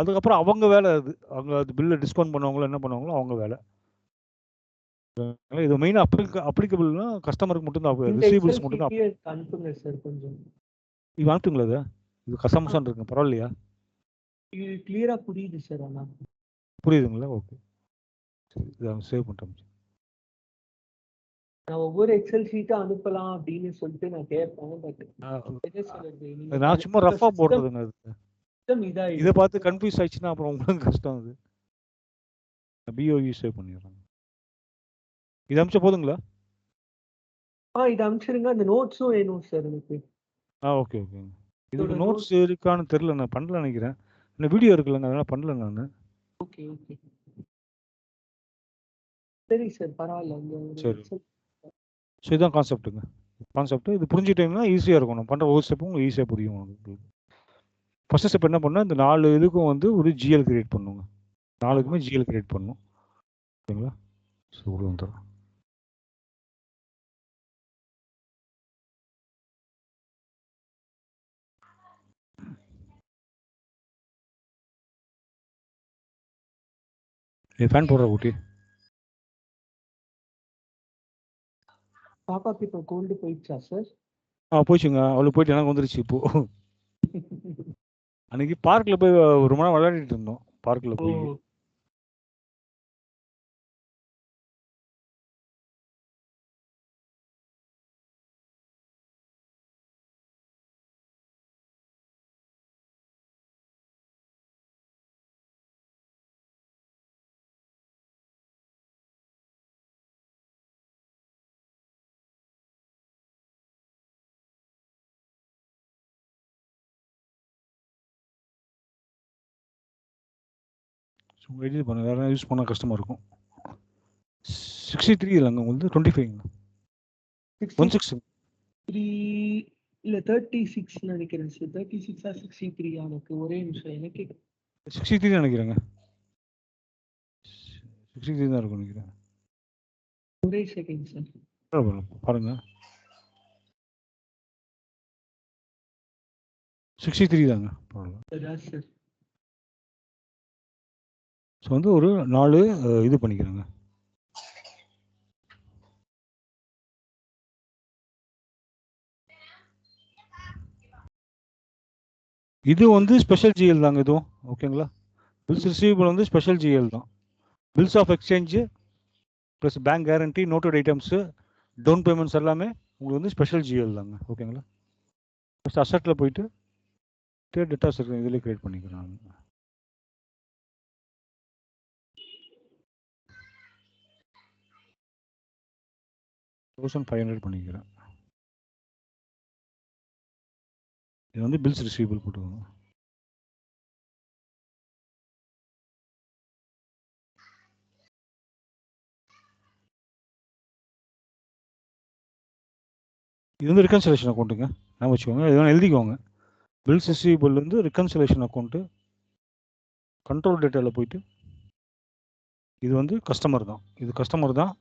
அதுக்கப்புறம் அவங்க வேலை அது. அவங்க அது பில்லை டிஸ்கவுண்ட் பண்ணுவாங்களோ என்ன பண்ணுவாங்களோ அவங்க வேலை. இது மெயினாக அப்ளிகபிள்னா கஸ்டமருக்கு மட்டும்தான், ரிசீவபிள்ஸ் மட்டும்தான். இது அனுப்புங்களா? இது கஸ்டமர்ஸான் இருக்கு, பரவாயில்லையா? இது கிளியரா புரியுது சார். ஆனால் புரியுதுங்களா? ஓகே, சரி, இதை சேவ் பண்ணிட்டோம். நான் ஒவ்வொரு எக்ஸல் ஷீட்டா அனுப்பலாம் அப்படின்னு சொல்லிட்டு நான் கேட்பேன். பட் நான் சும்மா ரஃபா போடுறதுங்க. இதை பார்த்து கன்ஃபியூஸ் ஆயிடுச்சுன்னா அப்புறம் உங்களுக்கு கஷ்டம். அது பிஓஇ சேவ் பண்ணிடுறாங்க. இது அனுப்பிச்சா போதுங்களா? இது அனுப்பிச்சிருங்க. அந்த நோட்ஸும் வேணும் சார் எனக்கு. ஓகே ஓகேங்க. இதுக்கு இதோட நோட்ஸ் இருக்கான்னு தெரில, நான் பண்ணல நினைக்கிறேன். இன்னும் வீடியோ இருக்குல்லங்க, அதனால பண்ணல நான். Okay okay. சரி சார், பரவாயில்ல. சரி. ஸோ இதுதான் கான்செப்ட்டுங்க. இது புரிஞ்சுட்டீங்கன்னா ஈஸியாக இருக்கும். நம்ம பண்ணுற ஒவ்வொரு ஸ்டெப்பும் உங்களுக்கு ஈஸியாக புரியும் உங்களுக்கு. ஃபஸ்ட்டு ஸ்டெப் என்ன பண்ணால் இந்த 4 இதுக்கும் வந்து ஒரு ஜிஎல் கிரியேட் பண்ணுங்க. 4க்குமே ஜிஎல் கிரியேட் பண்ணணும். ஓகேங்களா? ஸோ உள்ள வந்துடும். ஃபேன் போடுற ஊட்டி. பாப்பாக்கு இப்போ கோல்டு போயிடுச்சா சார்? போயிடுச்சுங்க. அவளுக்கு போயிட்டு எனக்கு வந்துருச்சு இப்போ. அன்னைக்கு பார்க்கில் போய் ரொம்ப நேரம் விளையாடிட்டு இருந்தோம். பார்க்கில் போய் உங்கள் எடிட் பண்ண வேறு யூஸ் பண்ணால் கஷ்டமாக இருக்கும். 63 இல்லைங்க உங்களுக்கு 25ங்க. 16 இல்ல 36 நினைக்கிறேன் சார். 36 63 எனக்கு ஒரே நிமிஷம். எனக்கு 63 நினைக்கிறேங்க. 63 தான் இருக்கும் நினைக்கிறேன். ஒரே செகண்ட் சார். பாருங்க. 63 தாங்க. சார் ஸோ வந்து ஒரு 4 இது பண்ணிக்கிறேங்க. இது வந்து ஸ்பெஷல் ஜிஎல் தாங்க இதுவும். ஓகேங்களா? பில்ஸ் ரிசீவபிள் வந்து ஸ்பெஷல் ஜிஎல் தான். Bills of exchange plus bank guarantee, noted items, down payments எல்லாமே உங்களுக்கு வந்து ஸ்பெஷல் ஜிஎல் தாங்க. ஓகேங்களா? ஃபஸ்ட் அசட்டில் போயிட்டு டேட்டாஸ் இருக்கு, இதில் கிரியேட் பண்ணிக்கிறேன். 1500 பண்ணிக்கிறேன். இது வந்து பில்ஸ் ரிசீவபிள் போட்டுக்கோங்க. இது வந்து ரிகன்சிலேஷன் அக்கௌண்ட்டுங்க. நான் வச்சுக்கோங்க, இது எழுதிக்கோங்க. பில்ஸ் ரிசீவபிள் வந்து ரிகன்சிலேஷன் அக்கௌண்ட்டு. கண்ட்ரோல் டேட்டாவில் போயிட்டு இது வந்து கஸ்டமர் தான். இது கஸ்டமர் தான்.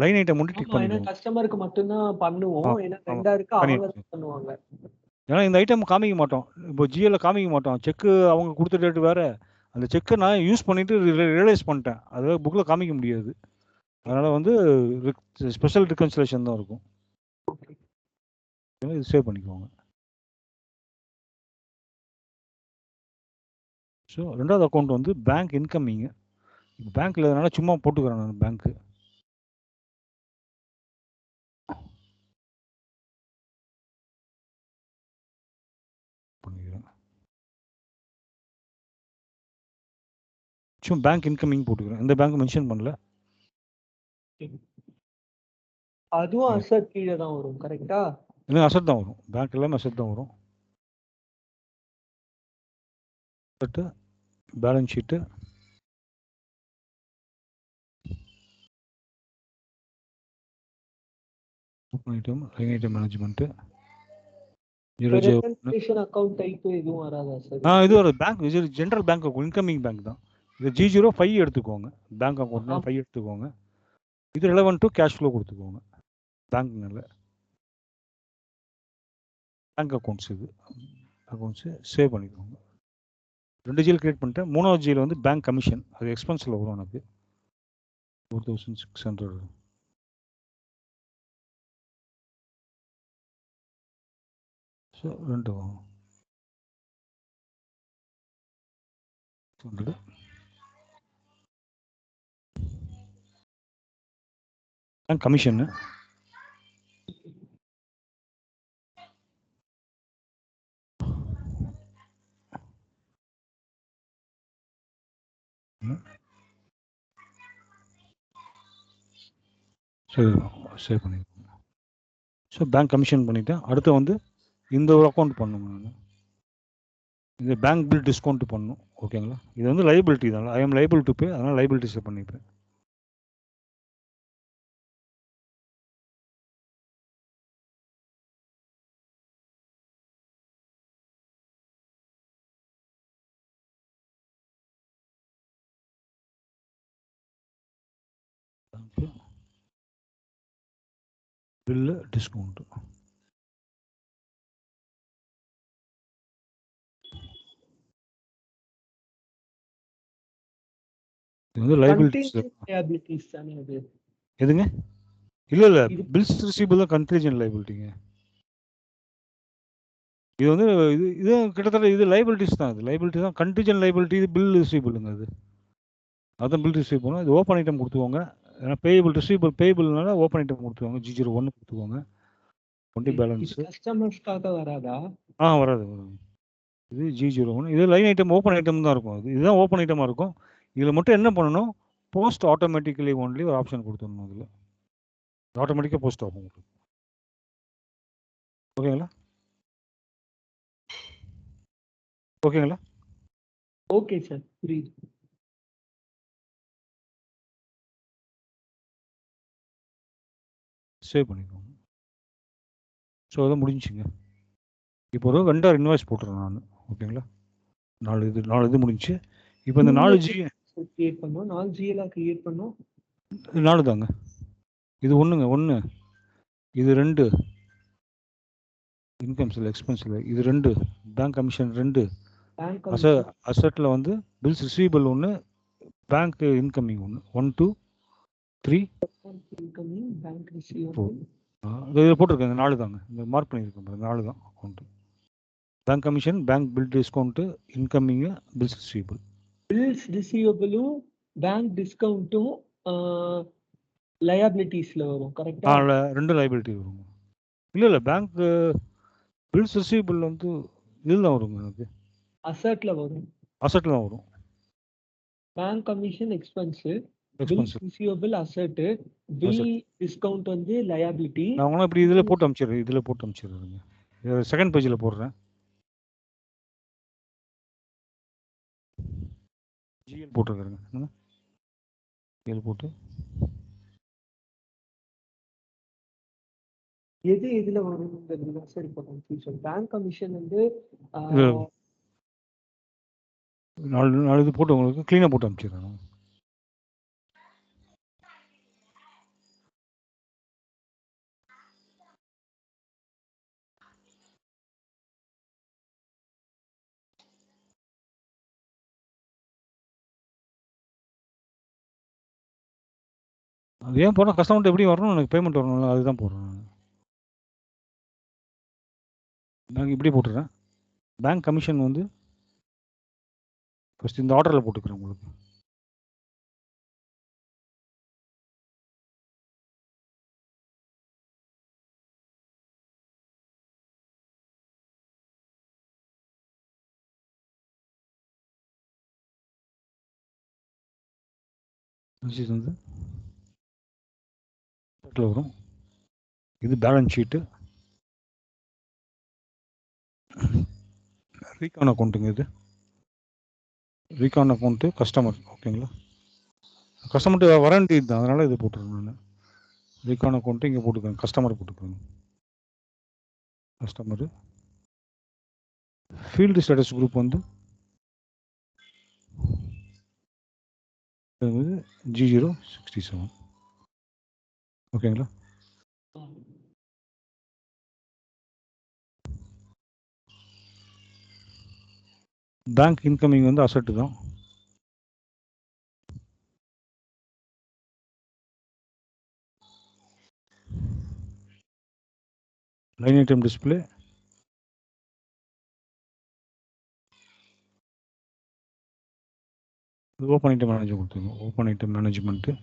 லைன் ஐட்டம் மட்டும் டிக் பண்ணிக்கோங்க. கஸ்டமருக்கு மட்டும் தான் பண்ணுவோம். ஏன்னா வெண்டாருக்கு அவங்க பண்ணுவாங்க. ஏன்னா இந்த ஐட்டம் காமிக்க மாட்டோம். இப்போ ஜிஎல்ல காமிக்க மாட்டோம். செக்கு அவங்க கொடுத்த டேட் வேறு. அந்த செக்கை நான் யூஸ் பண்ணிவிட்டு ரியலைஸ் பண்ணிட்டேன். அதாவது புக்கில் காமிக்க முடியாது. அதனால் வந்து ஸ்பெஷல் ரிகன்சிலேஷன் தான் இருக்கும். இது சேவ் பண்ணிக்கோங்க. ஸோ 2வது அக்கௌண்ட் வந்து பேங்க் இன்கமிங்கு. இப்போ பேங்க்கில் அதனால் சும்மா போட்டுக்கிறேன் நான் பேங்க்கு. பண்ணிக்கிறேன். சும்மா பேங்க் இன்கமிங் போட்டுக்கிறேன். இந்த பேங்க் மென்ஷன் பண்ணல. அதுவும் அசட் கீழே தான் வரும். கரெக்டா? இல்லை, அசட் தான் வரும். பேங்க் எல்லாமே அசட் தான் வரும். அசட்டு, balance sheet, item, line item management, account type எதுவும் வராதா சார்? இது ஒரு பேங்க், இது general bank account, incoming bank தான். இது G05 எடுத்துக்கோங்க. பேங்க் அக்கௌண்ட்னா 5 எடுத்துக்கோங்க. இது ரிலவென்ட் டு கேஷ் ஃப்ளோ கொடுத்துக்கோங்க. பேங்க்னால பேங்க் அக்கௌண்ட்ஸ், இது அக்கௌண்ட்ஸு சேவ் பண்ணிக்கோங்க. 2 ஜிஎல் கிரியேட் பண்ணிட்டேன். 3வது ஜிஎல் வந்து பேங்க் கமிஷன். அது எக்ஸ்பென்ஸில் வரும் எனக்கு 4600. ஸோ 2 பேங்க் கமிஷன்னு. சரி, சேவ் பண்ணிக்கோங்க. ஸோ பேங்க் கமிஷன் பண்ணிவிட்டேன். அடுத்து வந்து இந்த ஒரு அக்கௌண்ட் பண்ணணும் நான். இந்த பேங்க் பில் டிஸ்கவுண்ட் பண்ணணும். ஓகேங்களா? இது வந்து லைபிலிட்டி தான். I am liable to pay, அதனால் லைபிலிட்டிஸில் பண்ணிப்பேன். Bill discount. இது வந்து லைபிலிட்டிஸ். லைபிலிட்டிஸ் தானே அது? எதுங்க? இல்லை இது பில்ஸ் ரிசீவபிள் தான் கன்ட்ரிஜன் லைபிலிட்டிங்க. இது வந்து இது கிட்டத்தட்ட இது லைபிலிட்டிஸ் தான். இது லைபிலிட்டி தான், கன்ட்ரிஜன் லைபிலிட்டி. இது பில் ரிசீவபிளுங்க. அதுதான் பில் ரிசீவ் பண்ணுவோம். இது ஓப்பன் ஐட்டம் கொடுத்துக்கோங்க. ஏன்னா பேயபிள் ரிசீவபிள் பேயபிள்னால ஓப்பன் ஐட்டம் கொடுத்துக்கோங்க. G01 கொடுத்துக்கோங்க. ஒன்லி பேலன்ஸ் கஸ்டமர்ஸ்க்காக வராதா? வராது. இது G01. இது லைன் ஐட்டம் ஓப்பன் ஐட்டம் தான் இருக்கும். இதுதான் ஓப்பன் ஐட்டமாக இருக்கும். இதில் மட்டும் என்ன பண்ணணும், போஸ்ட் ஆட்டோமேட்டிக்கலி ஒன்லி ஒரு ஆப்ஷன் கொடுத்துடணும். அதில் ஆட்டோமேட்டிக்காக போஸ்ட் ஆகும். ஓகேங்களா? ஓகேங்களா? ஓகே சார், புரியுது. சேவ் பண்ணிக்கோங்க. ஸோ அதான் முடிஞ்சுங்க. இப்போ ஒரு வெண்டர் இன்வாய்ஸ் போட்டுறேன் நான். ஓகேங்களா? 4 இது முடிஞ்சு. இப்போ இந்த 4 G கிரியேட் பண்ணோம். 4 GL கிரியேட் பண்ணோம். 4 தாங்க. இது 1 இது 2 இன்கம்ஸில் எக்ஸ்பென்ஸில், இது 2 பேங்க் கமிஷன் 2 அசட்டில் வந்து bills receivable 1 bank incoming 1 1 2 3 incoming bank receivable. இதில் போட்டிருக்கேன். இந்த 4 தாங்க. இந்த மார்க் பண்ணியிருக்கேன் பாருங்க. 4 தான் account. Bank commission, bank bill discount, incoming, bills receivable. Bills ரிசீவபிளும் பேங்க் டிஸ்கவுண்ட்டும் லயபிலிட்டிஸ்ல வரும். கரெக்ட்டா? 2 லைபிலிட்டி வரும். இல்லை பேங்க் பில்ஸ் ரிசீவபிள் வந்து இதில் தான் வருங்க. எனக்கு அசட்ல வரும். அசட்டில் தான் வரும். Bank commission expense, bills receivable asset, bill discount வந்து லயபிலிட்டி. நான் உங்களை இப்படி இதில் போட்டு அனுப்பிச்சிடுறேங்க. செகண்ட் பேஜில் போடுறேன். GL போட்டிருக்காருங்க. GL போட்டு எது எதுல வரும்ங்கிறது சார் இப்போ கன்ஃபியூஷன். பேங்க் கமிஷன் வந்து 4 இது போட்டு உங்களுக்கு க்ளீனாக போட்டு அனுப்பிச்சிடுறேன். அது ஏன் போனால் கஸ்டமர்கிட்ட எப்படி வரணும், எனக்கு பேமெண்ட் வரணும்ல, அதுதான் போடுறேன் நான். பேங்க் இப்படி போட்டுறேன். பேங்க் கமிஷன் வந்து ஃபஸ்ட் இந்த ஆர்டரில் போட்டுக்கிறேன் உங்களுக்கு. வந்து வரும். இது பேலன்ஸ் ஷீட்டு, ரீகான் அக்கௌண்ட்டுங்க. இது ரீகான் அக்கௌண்ட்டு கஸ்டமர். ஓகேங்களா? கஸ்டமர்கிட்ட வாரண்டி தான், அதனால் இது போட்டுருக்கேன் நான். ரீகான் அக்கௌண்ட்டு இங்கே போட்டுக்கிறேன். கஸ்டமர் போட்டுக்கிறேன். கஸ்டமரு ஃபீல்டு ஸ்டேட்டஸ் குரூப் வந்து G067. ஓகேங்களா? பேங்க் இன்கமிங் வந்து அசட்டு தான். Line item display, open item manager கொடுத்துருங்க. ஓப்பன் ஐட்டம் மேனேஜ்மெண்ட்டு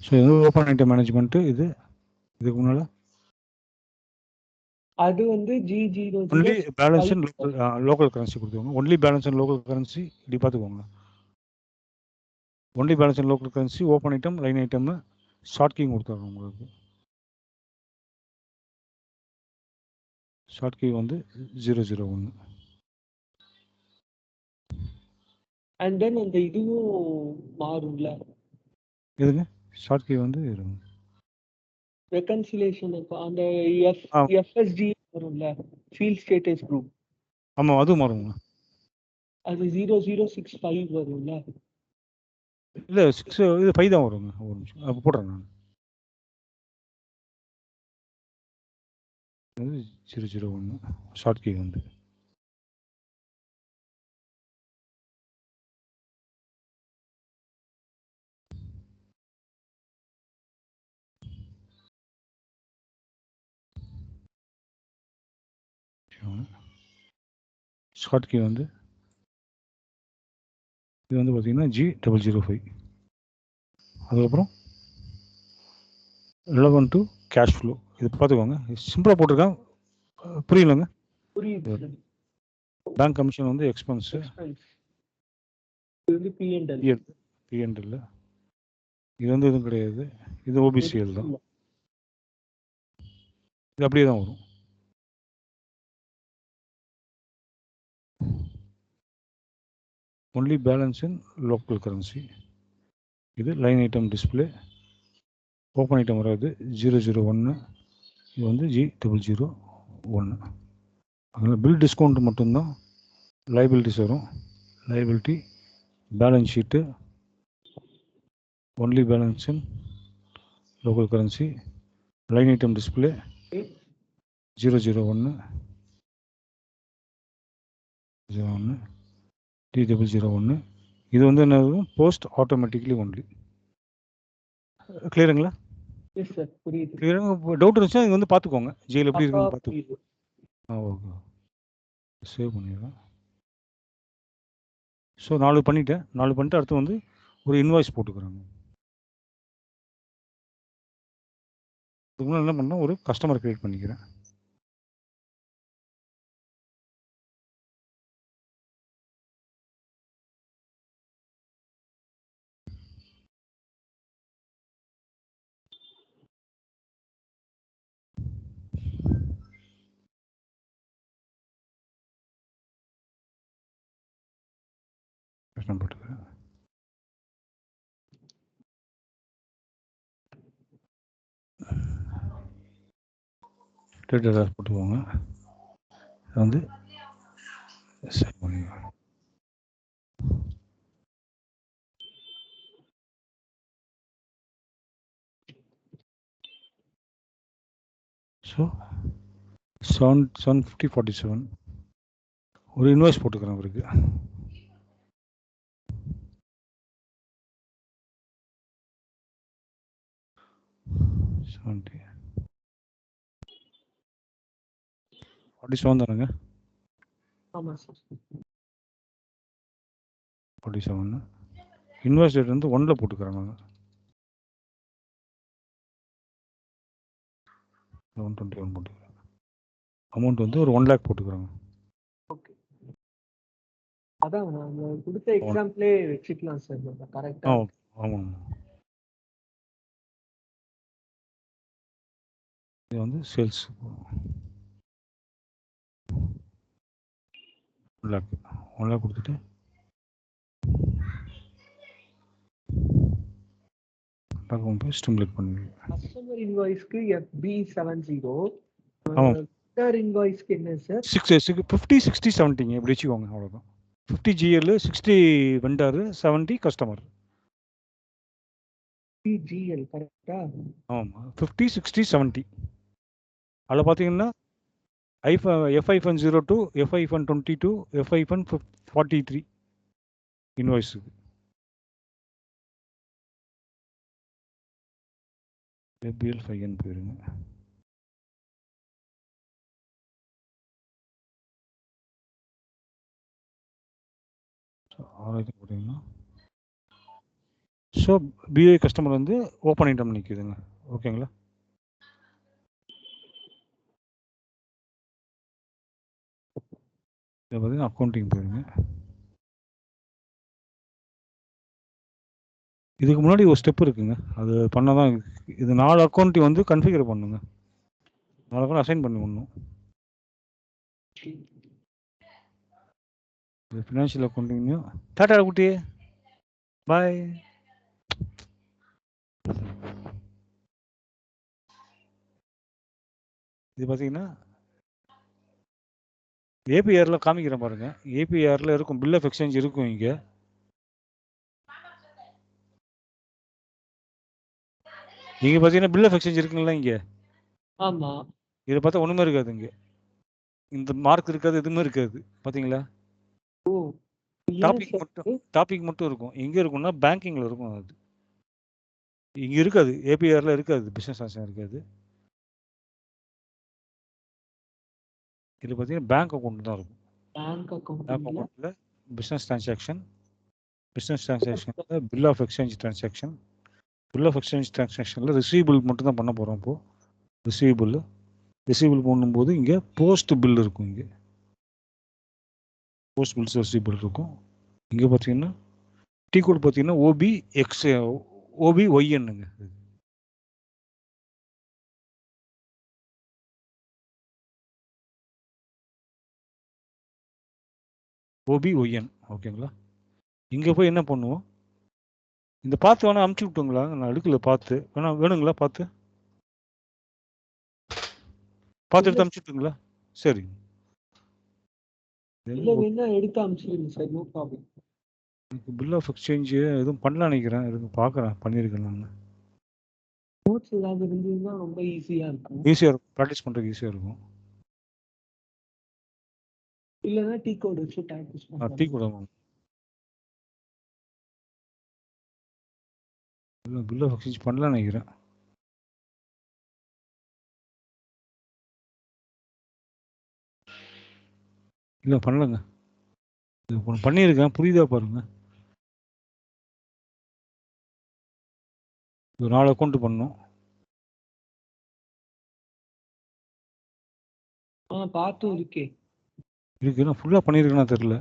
ஸோ இது ஓப்பன் ஐட்டம் மேனேஜ்மெண்ட்டு. இதுக்கு முன்னால் அது வந்து G00 only balance in local currency கொடுத்துக்கோங்க. Only balance in local currency இப்படி பார்த்துக்கோங்க. Only balance in local currency, open item, line item, short key கொடுத்துருங்க உங்களுக்கு. ஷார்ட் கீ வந்து 001. அண்ட் தென் அந்த இதுவும் மாறும்ல, எதுங்க ஷார்ட் கீ வந்து ரெகன்சிலேஷன் அந்த ஆ. FSG வரும்ல, ஃபீல்ட் ஸ்டேட்டஸ் குரூப், ஆமாம் அதுவும் மாறுங்க. அது 0065 வரும்ல. இல்லை 6 இது 5 தான் வருங்க. ஒரு நிமிஷம் அப்போ போடுறேன் நான். 001 ஷார்ட் கீ வந்து ஷார்ட் கீ வந்து இது வந்து பார்த்தீங்கன்னா G005. அதுக்கப்புறம் 11 to கேஷ் ஃப்ளோ. இது பார்த்துக்கோங்க, சிம்பிளாக போட்டிருக்கேன், புரியலங்க. புரியுது. பேங்க் கமிஷன் வந்து எக்ஸ்பென்ஸு, இது வந்து P&L. P&L. இது வந்து எதுவும் கிடையாது, இது OBCL தான். இது அப்படியே தான் வரும். Only balance in local currency. இது line item display, open item வராது 001. இது வந்து G001. அதனால் பில் டிஸ்கவுண்ட் மட்டும்தான் லைபிலிட்டிஸ் வரும். Liability, balance sheet, only balance in local currency, line item display 001, D001. இது வந்து என்ன போஸ்ட் ஆட்டோமேட்டிக்லி ஒன்லி. கிளியருங்களா? எஸ் சார், புரியுது. கிளியராக டவுட் இருந்துச்சுன்னா இது வந்து பார்த்துக்கோங்க, ஜிஎல் எப்படி இருக்குன்னு பார்த்துக்கோங்க. ஓகே, சேவ் பண்ணிடுறேன். ஸோ 4 பண்ணிவிட்டேன். 4 பண்ணிட்டு அடுத்து வந்து ஒரு இன்வாய்ஸ் போட்டுக்கிறாங்க. அதுக்கு முன்னாடி என்ன பண்ணால் ஒரு கஸ்டமர் க்ரியேட் பண்ணிக்கிறேன். கஸ்டமர் போட்டுக்கிறேன். டேட்டா போட்டுக்கோங்க. வந்து சேவ் பண்ணிடுவேன். ஸோ 75047 ஒரு இன்வாய்ஸ் போட்டுக்கிறேன் அவருக்கு. $70 47 தானுங்க. ஆமாம் சார். 47 இன்வாய்ஸ் டேட் வந்து 1ல் போட்டுக்கிறேன் நான். 121 போட்டுக்கிறேன். அமௌண்ட் வந்து ஒரு 1 lakh போட்டுக்கிறேங்க. ஓகே, அதான் நாங்க கொடுத்த எக்ஸாம்பிளே வச்சுக்கலாம் சார், நம்ம கரெக்டா. ஆமாம். இது வந்து சேல்ஸ் 1 lakh கொடுத்துட்டு ஸ்டிமுலேட் பண்ணுவீங்க. கஸ்டமர் இன்வாய்ஸ்க்கு FB70. ஆமாம். வெண்டர் இன்வாய்ஸ்க்கு என்ன சார்? 50 60 70 இப்படி வச்சுக்கோங்க, அவ்வளோதான். 50 GL, 60 வெண்டர், 70 கஸ்டமர். GL கரெக்டா? ஆமாம், 50 60 70. அதில் பார்த்தீங்கன்னா F-02, F-22, F-43 இன்வாய்ஸுக்கு. FBL 5N போயிருங்க. ஆராய்ச்சி போட்டிங்கன்னா ஸோ பிஐ கஸ்டமர் வந்து ஓப்பன் ஐட்டம் நிற்குதுங்க. ஓகேங்களா? இதை பார்த்தீங்கன்னா அக்கௌண்டிங் போயிருங்க. இதுக்கு முன்னாடி ஒரு ஸ்டெப் இருக்குங்க, அது பண்ணால் தான் இது 4 அக்கௌண்ட்டையும் வந்து கன்ஃபிகர் பண்ணுங்க. 4 அக்கௌண்ட் அசைன் பண்ணி விடணும். இது ஃபினான்ஷியல் அக்கௌண்டிங்கும். டாடா குட்டி, பாய். இது பார்த்தீங்கன்னா ஏபிஆரில் காமிக்கிறேன் பாருங்க. ஏபிஆரில் இருக்கும், பில் ஆஃப் எக்ஸ்சேஞ்ச் இருக்கும். இங்கே இங்கே பார்த்தீங்கன்னா பில் ஆஃப் எக்ஸ்சேஞ்ச் இருக்குங்களா இங்கே. ஆமாம். இதை பார்த்தா ஒன்றுமே இருக்காது இங்கே. இந்த மார்க் இருக்காது, எதுவுமே இருக்காது. பார்த்தீங்களா? ஓ, டாபிக் மட்டும் இருக்கும். எங்கே இருக்கும்னா பேங்கிங்கில் இருக்கும். அது இங்கே இருக்காது, ஏபிஆரில் இருக்காது, பிஸ்னஸ் டிரான்சாக்ஷன் இருக்காது. இது பார்த்தீங்கன்னா பேங்க் அக்கௌண்ட் தான் இருக்கும். பேங்க் பேங்க் அக்கௌண்ட்டில் பிஸ்னஸ் டிரான்சாக்ஷனில் bill of exchange transaction. Bill of exchange டிரான்சாக்ஷனில் ரிசீவபிள் மட்டும் தான் பண்ண போகிறோம். இப்போது ரிசீவபிள் பண்ணும்போது இங்கே போஸ்ட் பில் இருக்கும். இங்கே போஸ்ட் பில்ஸ் ரிசீவபிள் இருக்கும். இங்கே பார்த்தீங்கன்னா டீ கோட் பார்த்தீங்கன்னா OBYNங்க. OBYN. ஓகேங்களா? இங்கே போய் என்ன பண்ணுவோம், இந்த பார்த்து வேணால் அமுச்சு விட்டுங்களா? நான் எடுக்கல பார்த்து, வேணுங்களா? பார்த்து எடுத்து அமுச்சு விட்டுங்களா? சரி, எடுத்து அமுச்சிடுங்க சார், நோ ப்ராப்ளம். எனக்கு பில் ஆஃப் எக்ஸ்சேஞ்சு எதுவும் பண்ணல நினைக்கிறேன். எதுவும் பார்க்குறேன், பண்ணியிருக்கேன் நான். நோட்ஸ் ஏதாவது இருந்ததுன்னா ரொம்ப ஈஸியாக இருக்கும். ப்ராக்டிஸ் பண்ணுறதுக்கு ஈஸியாக இருக்கும். இல்லைன்னா டீ கோட் வச்சு ப்ராக்டிஸ் பண்ணுவோம். T code bill of exchange பண்ணல நினைக்கிறேன். இல்லை பண்ணலங்க, இது ஒன்று பண்ணியிருக்கேன். புரியுதா பாருங்க. ஒரு 4 அக்கௌண்ட் பண்ணணும். பார்த்தும் இருக்கே இருக்கு, நான் ஃபுல்லாக பண்ணியிருக்கேன்னா தெரியல.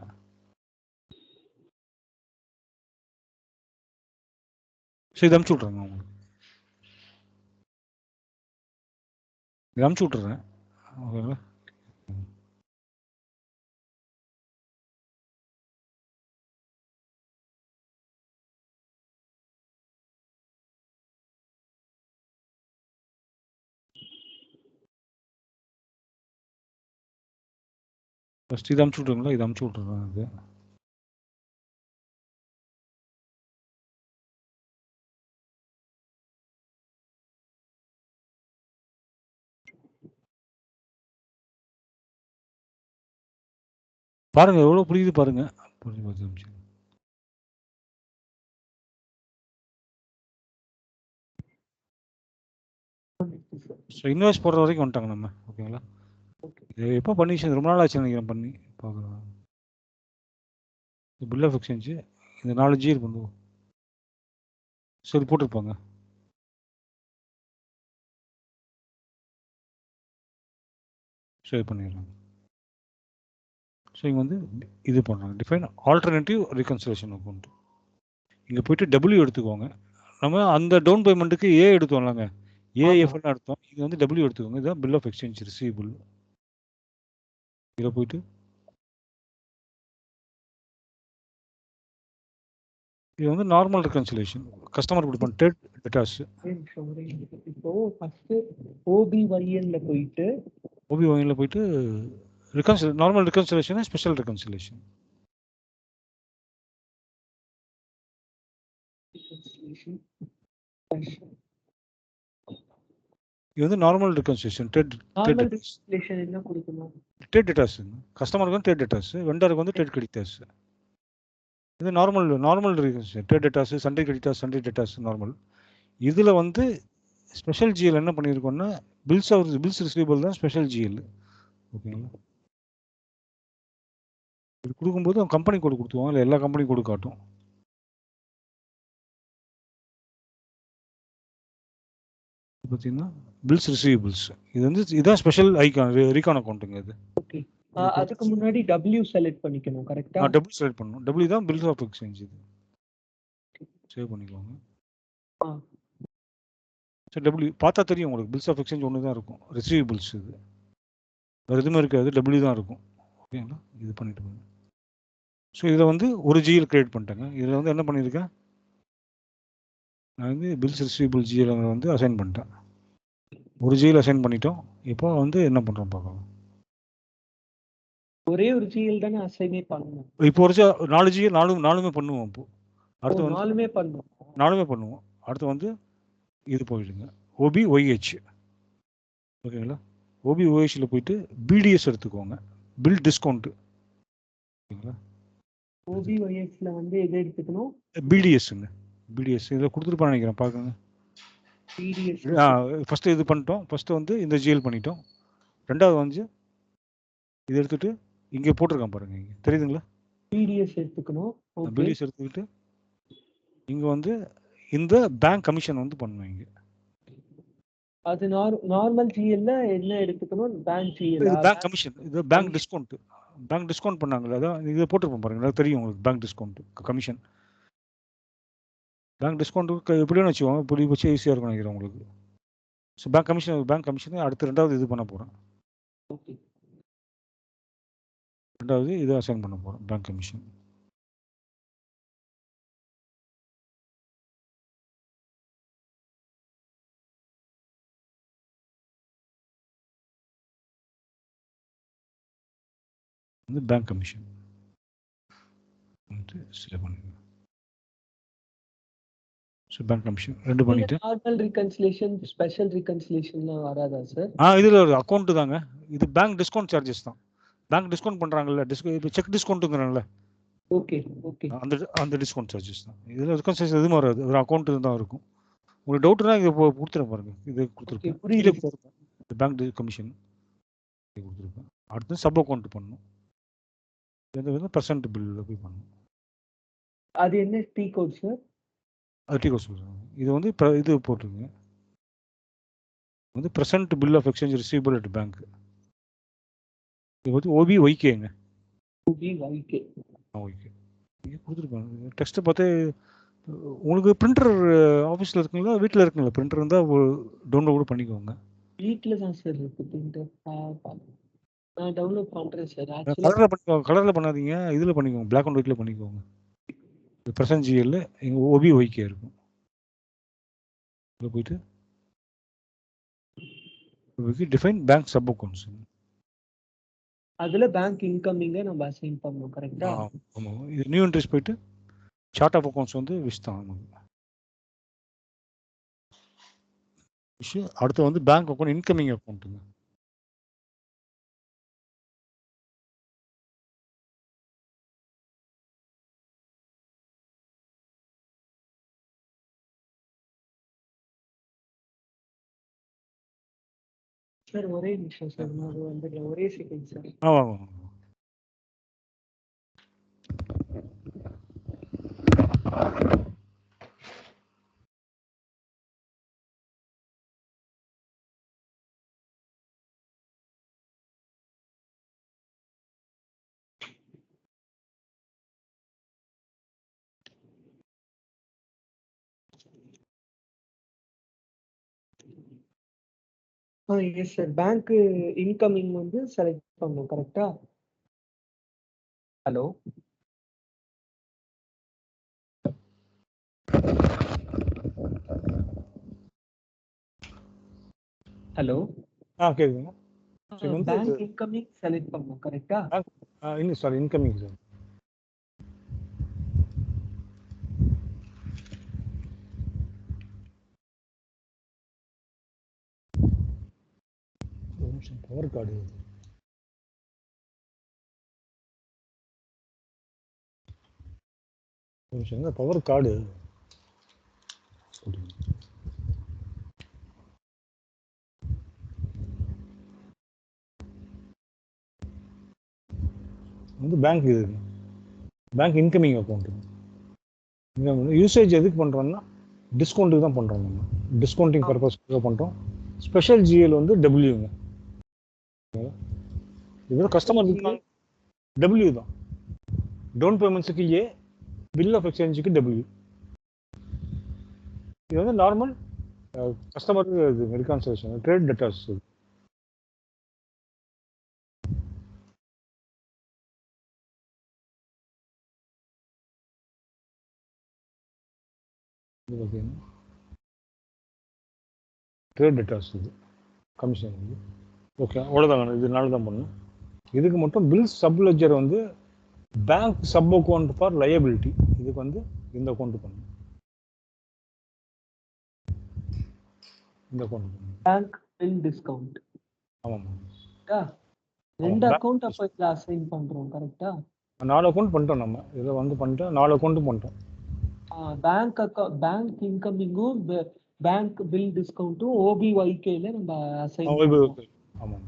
சரி, இது அமுச்சு விட்றேங்க உங்களுக்கு. இது அமுச்சு விட்றேன். ஓகேங்களா? ஃபஸ்ட் இது அமுச்சு விட்ருங்களா? இது அமுச்சு விட்றேன். அது பாருங்க, எவ்வளோ புரியுது பாருங்க. புரிஞ்சு பார்த்து அமுச்சு. ஸோ இன்வாய்ஸ் போடுற வரைக்கும் வந்துட்டாங்க நம்ம. ஓகேங்களா? இது எப்போ பண்ணிச்சு? ரொம்ப நாள் ஆச்சு நினைக்கிறேன் பண்ணி. பார்க்குறேன். பில் ஆஃப் எக்ஸ்சேஞ்சு இந்த 4 G பண்ணுவோம். சரி, போட்டிருப்பாங்க. சரி, பண்ணிடுறாங்க. ஸோ இங்கே வந்து இது பண்ணுறாங்க, டிஃபைன் ஆல்டர்னேட்டிவ் ரீகன்சிலேஷன் அக்கௌண்ட். இங்கே போயிட்டு W எடுத்துக்கோங்க. நம்ம அந்த டவுன் பேமெண்ட்டுக்கு A எடுத்தோம்லங்க, AFன்னு எடுத்தோம். இங்கே வந்து W எடுத்துக்கோங்க. இதுதான் பில் ஆஃப் எக்ஸ்சேஞ்ச் ரிசீவபிள். இதில் போயிட்டு இது வந்து நார்மல் ரெகன்சிலேஷன். கஸ்டமர் கொடுப்பாங்க ட்ரேட் டேட்டாஸ். இப்போ ஃபர்ஸ்ட் OBYNல போயிட்டு நார்மல் ரெகன்சிலேஷன், ஸ்பெஷல் ரெகன்சிலேஷன். இது வந்து நார்மல் ரெகன்சிலேஷன். ட்ரேட் என்ன கொடுக்கணும்? Trade datas. கஸ்டமருக்கு வந்து ட்ரேட் டேட்டாஸ், வெண்டருக்கு வந்து ட்ரேட் கிரெடிட்டாஸ். இது normal reconciliation. Trade datas, Sunday creditors, Sunday datas normal. இதில் வந்து ஸ்பெஷல் GL என்ன பண்ணியிருக்கோம்னா பில்ஸ் ரிசீவபிள் தான் ஸ்பெஷல் GL. ஓகேங்களா? இது கொடுக்கும்போது கம்பெனி கோடு கொடுத்துவாங்க, இல்லை எல்லா கம்பெனி கோடு காட்டும். பார்த்தீங்கன்னா பில்ஸ் ரிசீவபிள்ஸ் இது வந்து இதான் ஸ்பெஷல் ரீகான் அக்கௌண்ட்டுங்க. இது அதுக்கு முன்னாடி W செலக்ட் பண்ணிக்கணும் கரெக்ட்டா? டபுள் செலக்ட் பண்ணணும். டபுள் தான் பில்ஸ் ஆஃப் எக்ஸ்சேஞ்ச் இது. சேவ் பண்ணிக்கோங்க. ஆ. சரி டபுள் பார்த்தா தெரியும் உங்களுக்கு. பில்ஸ் ஆஃப் எக்ஸ்சேஞ்ச் ஒன்று தான் இருக்கும். ரிசீவபிள்ஸ் இது. வேறு எதுவுமே இருக்காது. டபுள் தான் இருக்கும். ஓகேங்களா? இது பண்ணிட்டு போங்க. ஸோ இதில் வந்து ஒரு ஜிஎல் கிரியேட் பண்ணிட்டேங்க. இதில் வந்து என்ன பண்ணியிருக்கேன், நான் வந்து பில்ஸ் ரிசீவபிள் ஜிஎல் வந்து அசைன் பண்ணிட்டேன். ஒரு ஜிஎல் அசைன் பண்ணிட்டோம். இப்போ வந்து என்ன பண்ணுறோம் பார்க்கலாம். ஒரே ஒரு ஜிஎல் தானே அசைனே பண்ணணும். இப்போ ஒரு 4 ஜிஎல் நாலுமே பண்ணுவோம். இப்போ அடுத்து வந்து 4மே பண்ணுவோம். 4மே பண்ணுவோம். அடுத்து வந்து இது போயிடுங்க. OBYH. ஓகேங்களா? OBYHல போயிட்டு பிடிஎஸ் எடுத்துக்கோங்க. Bill discount. ஓகேங்களா? OBYHல வந்து எது எடுத்துக்கணும்? பிடிஎஸ்ங்க. பிடிஎஸ் இதில் கொடுத்துருப்பான்னு நினைக்கிறேன். பார்க்குங்க. பிடிஎஸ். ஃபஸ்ட்டு இது பண்ணிட்டோம். ஃபஸ்ட்டு வந்து இந்த ஜிஎல் பண்ணிட்டோம். ரெண்டாவது வந்து இது எடுத்துகிட்டு இங்கே போட்டிருக்கேன் பாருங்க. இங்கே தெரியுதுங்களா? பிடிஎஸ் எடுத்துக்கணும். ஓகே. பிடிஎஸ் எடுத்துக்கிட்டு இங்கே வந்து இந்த பேங்க் கமிஷன் வந்து பண்ணணும். இங்கே அது நார்மல் ஜிஎல்ல என்ன எடுத்துக்கணும்? Bank GL. இது பேங்க் கமிஷன். இது பேங்க் டிஸ்கவுண்ட். பேங்க் டிஸ்கவுண்ட் பண்ணாங்கல்ல, அதான் இதை போட்டிருப்போம் பாருங்க. எனக்கு தெரியும் உங்களுக்கு bank discount commission. Bank discount எப்படின்னு வச்சுக்கோங்க. இப்படி வச்சு ஈஸியாக இருக்கும் நினைக்கிறேன் உங்களுக்கு. ஸோ பேங்க் கமிஷன் அடுத்து ரெண்டாவது இது பண்ண போகிறேன். ஓகே. ரெண்டாவது இதை அசைன் பண்ண போகிறோம். Bank commission. வந்து பேங்க் கமிஷன் வந்து செலக்ட் பண்ணிக்கணும். ஸோ பேங்க் கமிஷன் ரெண்டு பண்ணிட்டு நார்மல் ரிகன்சிலேஷன், ஸ்பெஷல் ரிகன்சிலேஷன்லாம் வராதா சார்? இதில் ஒரு அக்கௌண்ட்டு தாங்க. இது பேங்க் டிஸ்கவுண்ட் சார்ஜஸ் தான். பேங்க் டிஸ்கவுண்ட் பண்ணுறாங்கல்ல, இப்போ செக் டிஸ்கவுண்ட்டுங்கிறாங்கல்ல, ஓகே ஓகே. அந்த டிஸ்கவுண்ட் சார்ஜஸ் தான். இதில் டிஸ்கவுண்ட் சார்ஜஸ் எதுவும் வராது. ஒரு அக்கௌண்ட்டு தான் இருக்கும். உங்களுக்கு டவுட்னா இது கொடுத்துருங்க பாருங்க. இது கொடுத்துருக்கேன். கீழே கொடுத்துருக்கேன். பேங்க் கமிஷன் கொடுத்துருக்கேன். அடுத்து சப் அக்கௌண்ட் பண்ணணும். இது வந்து பர்சன்ட் பில்லில் போய் பண்ணணும். அது என்ன டி கோட் சார்? அது டி கோட் சொல்லுங்கள். இது வந்து இது போட்டுருங்க. வந்து present bill of exchange receivable at bank. இது வந்து OBYKங்க. OBYK. ஓகே. இங்கே கொடுத்துருப்பாங்க. டெக்ஸ்ட்டு பார்த்து உங்களுக்கு பிரிண்டர் ஆஃபீஸில் இருக்குங்களா, வீட்டில் இருக்குங்களா? பிரிண்டர் இருந்தால் டவுன்லோட் பண்ணிக்கோங்க. வீட்டில் தான் சார் இருக்குது பிரிண்டர். நான் டவுன்லோட் பண்ணுறேன் சார். கலரில் பண்ணிக்கோங்க. கலரில் பண்ணாதீங்க, இதில் பண்ணிக்கோங்க. பிளாக் அண்ட் ஒயிட்டில் பண்ணிக்கோங்க. ப்ரெசன்ட் ஜிஎல்ல எங்கள் OBYK இருக்கும். இதில் போயிட்டு டிஃபைன் பேங்க் சப் அக்கௌண்ட்ஸ். அதில் பேங்க் இன்கமிங்கை நம்ம அசைன் பண்ணணும் கரெக்டா? ஆமாம். இது நியூ என்ட்ரிஸ் போயிட்டு சார்ட் ஆஃப் அக்கௌண்ட்ஸ் வந்து விஷ் தான் நமக்கு. அடுத்து வந்து பேங்க் அக்கௌண்ட் இன்கமிங் அக்கௌண்ட்டுங்க. சார் ஒரே நிமிஷம் சார், நான் வந்துடுறேன். ஒரே செகண்ட் சார். வாங்க. Yes sir. பேங்க் இன்கமிங் வந்து செலக்ட் பண்ணணும் கரெக்டா? Hello hello. கேக்குதுங்க. பேங்க் இன்கமிங் செலக்ட் பண்ணணும் கரெக்டா? இன்னும் sorry incoming sir. Power card power card வந்து பேங்க் இது பேங்க் இன்கமிங் அக்கௌண்ட். யூசேஜ் எதுக்கு பண்ணுறோம்னா டிஸ்கவுண்ட்டுக்கு தான் பண்ணுறோம். நம்ம டிஸ்கவுண்டிங் பர்பஸ்க்காக பண்ணுறோம். ஸ்பெஷல் ஜிஎல் வந்து டபிள்யூங்க. இது கஸ்டமர் டபிள்யூ தான். டவுன் பேமெண்ட்ஸுக்கு ஏ, பில் ஆஃப் எக்ஸ்சேஞ்சுக்கு டபிள்யூ. இது வந்து நார்மல் கஸ்டமருக்கு இது ரெகன்சிலியேஷன் ட்ரேட் டெட்டார்ஸ். இது பார்த்தீங்கன்னா ட்ரேட் டெட்டார்ஸ் இது கமிஷன் இது. ஓகே, அவ்வளோதாங்க. இதனால தான் பண்ணணும். இதுக்கு மட்டும் பில் சப்லெஜர் வந்து bank sub account for liability. இதுக்கு வந்து இந்த அக்கௌண்ட் பண்ணணும். இந்த அக்கௌண்ட் பண்ணணும். Bank bill discount. ஆமாம். ரெண்டு அக்கௌண்ட் அப்போ இதில் அசைன் பண்ணுறோம் கரெக்டா? 4 அக்கௌண்ட் பண்ணிட்டோம் நம்ம. இதில் வந்து பண்ணிட்டோம் 4 அக்கௌண்ட்டும் பண்ணிட்டோம். பேங்க் இன்கமிங்கும் பேங்க் பில் டிஸ்கவுண்ட்டும் ஓபிஒய்கேல நம்ம அசைன் பண்ணுவோம். ஆமாம்.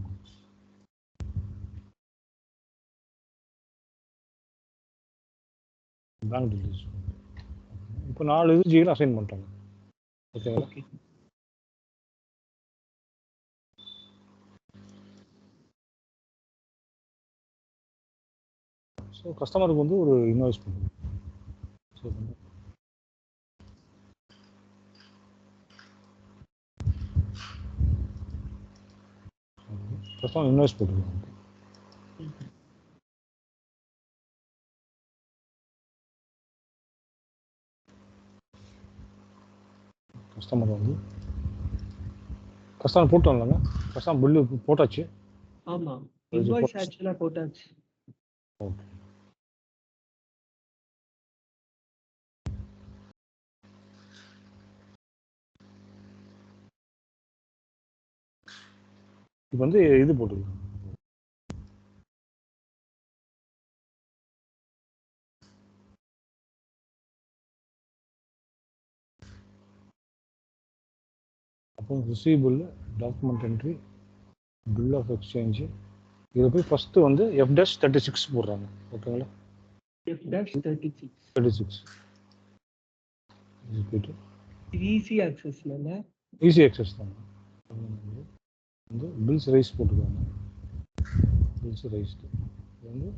பேங்க் பில் டிஸ்கவுண்ட் இப்போ 4 இது ஜியில் அசைன் பண்ணிட்டாங்க. ஓகேங்களா? ஸோ கஸ்டமருக்கு வந்து ஒரு இன்வாய்ஸ் பண்ணுவோம். ஸோ கஸ்டமர் இன்வாய்ஸ் போட்டுருவாங்க. கஸ்டமர் வந்து கஸ்டமர் போட்டோம் இல்லைங்க, கஸ்டமர் பில்லு போட்டாச்சு. ஆமாம், இன்வாய்ஸ் ஆக்சுவலாக போட்டாச்சு. ஓகே, இப்போ வந்து இது போட்டுருக்காங்க. அப்போ receivable, document entry, bill of exchange, இதை போய் ஃபஸ்ட்டு வந்து F-36 போடுறாங்க. ஓகேங்களா? F-36 இது போய்ட்டு ஈஸி ஆக்சஸ்ல ஈஸி ஆக்சஸ் தாங்க. வந்து பில்ஸ் ரைஸ் போட்டுருக்காங்க. பில்ஸ் ரைஸ்டு இது வந்து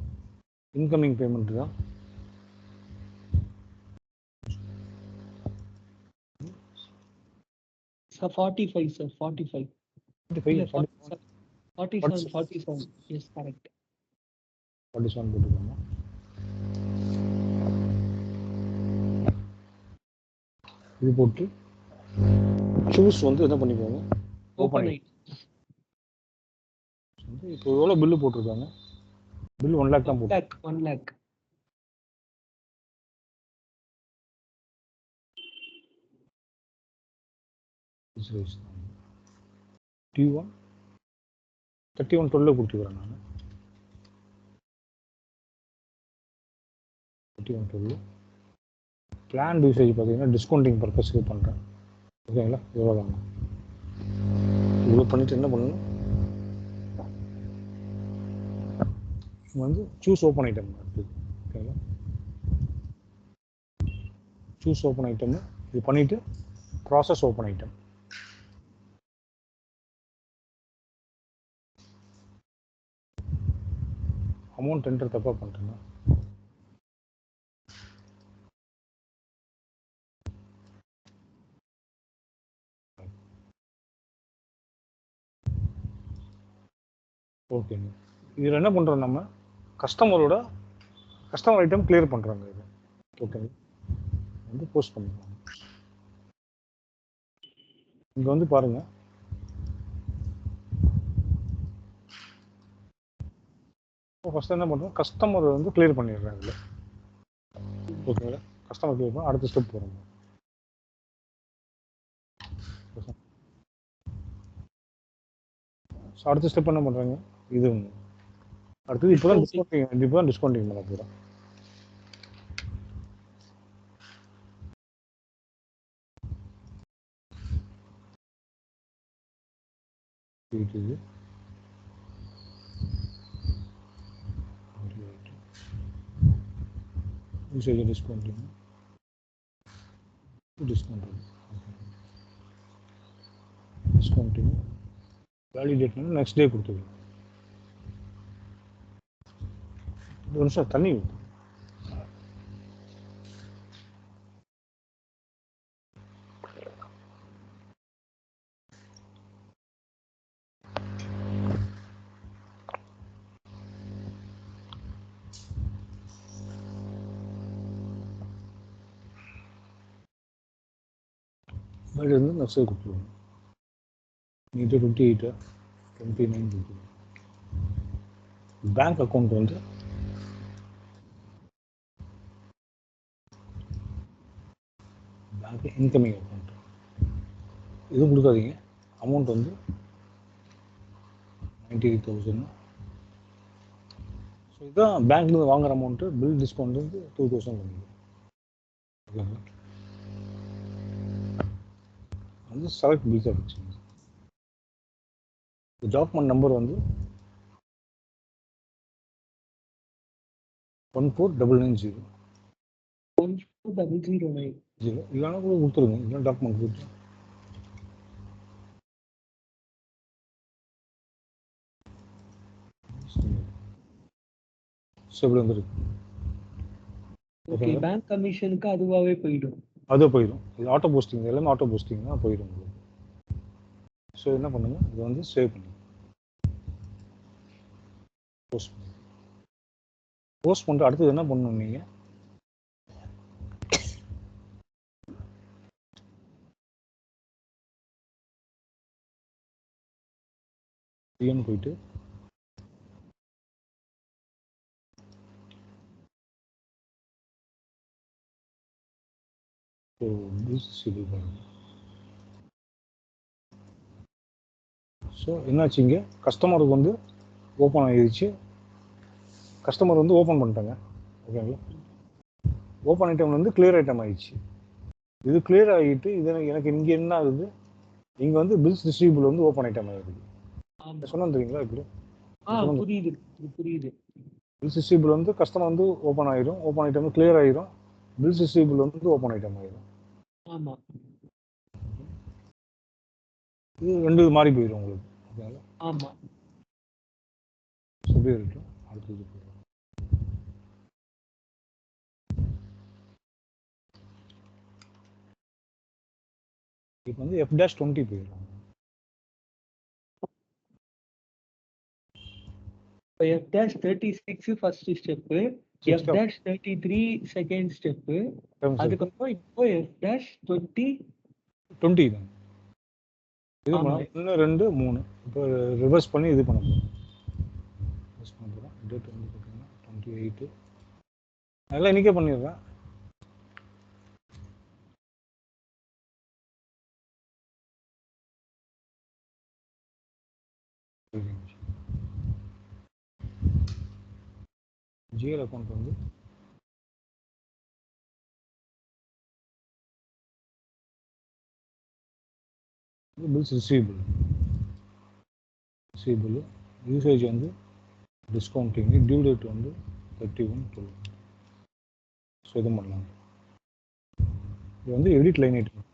இன்கமிங் பேமெண்ட் தான். Sir, 45, sir, 45. 47. Yes, correct. 47 போட்டுக்கோங்க. இது போட்டு சூஸ் வந்து என்ன பண்ணிக்கோங்க, ஓப்பன் வந்து இப்போ எவ்வளோ பில்லு போட்டிருக்காங்க? பில் 1 lakh தான் போட்டு 1 lakh. T1 3112 கொடுத்துக்கிறேன் நான். 3112 பிளான் யூசேஜ் பார்த்தீங்கன்னா டிஸ்கவுண்டிங் பர்பஸ்க்கு பண்ணுறேன். ஓகேங்களா? இவ்வளோ தாங்க. இவ்வளோ பண்ணிவிட்டு என்ன பண்ணணும், வந்து சூஸ் ஓப்பன் ஐட்டம் இருக்குது. ஓகேங்களா? சூஸ் ஓப்பன் ஐட்டம் இது பண்ணிவிட்டு process open item. Amount enter தப்பாக பண்ணுறேங்க. ஓகேங்க. இதில் என்ன பண்ணுறோம், நம்ம கஸ்டமர் ஐட்டம் கிளியர் பண்ணுறாங்க. இது ஓகேங்க. வந்து போஸ்ட் பண்ணிக்கலாம். இங்கே வந்து பாருங்கள், ஃபஸ்ட்டு என்ன பண்ணுறோம், கஸ்டமர் வந்து கிளியர் பண்ணிடுறேன் இதில். ஓகேங்களா? கஸ்டமர் கிளியர் பண்ண அடுத்த ஸ்டெப் போகிறோம். ஸோ அடுத்த ஸ்டெப் என்ன பண்ணுறாங்க, இது அடுத்தது இப்போ தான் டிஸ்கவுண்டிங் பண்ண போகிறோம். இது யூசேஜ் டிஸ்கவுண்டிங் வேலிடேட் பண்ணி நெக்ஸ்ட் டே கொடுத்துருவோம். ஒரு நிமிஷம் தண்ணி ஊத்து. இருந்து நெக்ஸ்ட் கொடுத்துருவோம். நீட்டு 28 29 கொடுத்துருவோம். பேங்க் அக்கௌண்ட் வந்து பேங்க் இன்கமிங் அக்கௌண்ட் எதுவும் கொடுக்காதீங்க. அமௌண்ட் வந்து 98,000. ஸோ இதுதான் பேங்க்லேருந்து வாங்குற அமௌண்ட்டு. பில் டிஸ்கவுண்ட் வந்து 2,000 பண்ணிடுவோம். ஓகேங்களா? வந்து செலக்ட் பில்ஸ் ஆகிடுச்சு. டாக்குமெண்ட் நம்பர் வந்து 14990. 14909 இல்லைன்னா கூட கொடுத்துருங்க. இல்லை டாக்குமெண்ட் கொடுத்து எப்படி வந்துருக்கு. ஓகே, பேங்க் கமிஷனுக்கு அதுவாகவே போயிடும். அது போயிடும். இது ஆட்டோ போஸ்டிங், எல்லாமே ஆட்டோ போஸ்டிங் தான் போயிடும் உங்களுக்கு. ஸோ என்ன பண்ணுங்க, இது வந்து சேவ் பண்ணுங்க. போஸ்ட் பண்ணுங்க. போஸ்ட் பண்ணிட்டு அடுத்தது என்ன பண்ணணும், நீங்கள் போயிட்டு ஸோ என்னாச்சு, இங்கே கஸ்டமருக்கு வந்து ஓப்பன் ஆகிடுச்சு. கஸ்டமர் வந்து ஓப்பன் பண்ணிட்டாங்க. ஓகேங்களா? ஓப்பன் ஐட்டம் வந்து கிளியர் ஐட்டம் ஆகிடுச்சு. இது கிளியர் ஆகிட்டு இது எனக்கு இங்கே என்ன ஆகுது, இங்கே வந்து பில்ஸ் டிஸ்ட்ரிபியூட் வந்து ஓப்பன் ஐட்டம் ஆகிடுது. சொன்னேன் தெரியுங்களா? இப்படி புரியுது புரியுது. பில்ஸ் டிஸ்ட்ரிபியூட் வந்து கஸ்டமர் வந்து ஓப்பன் ஆகிடும், ஓப்பன் ஐட்டம் வந்து கிளியர் ஆகிடும், பில்ஸ் டிஸ்ட்ரிபியூட் வந்து ஓப்பன் ஐட்டம் ஆகிடும். ஆமாம், இது ரெண்டு மாறி போயிடும் உங்களுக்கு. ஓகேங்களா? ஆமாம். அப்படியே இருக்கும். அடுத்தது இப்போ வந்து F-20 போயிடும். F-36 first step, F-33 second step, அதுக்கப்புறம் இப்போ F-20 தான். இது பண்ண 1 2 3 இப்போ ரிவர்ஸ் பண்ணி இது பண்ண போகிறோம். டேட் வந்து பார்த்தீங்கன்னா 28. அதெல்லாம் இன்றைக்கே பண்ணிடுறேன். ஜிஎல் அக்கௌண்ட் வந்து பில்ஸ் ரிசீவபிள் யூசேஜ் வந்து டிஸ்கவுண்டிங், டியூ டேட் வந்து 31/12. ஸோ இது பண்ணலாம். இது வந்து எடிட் லைன் ஐட்டம்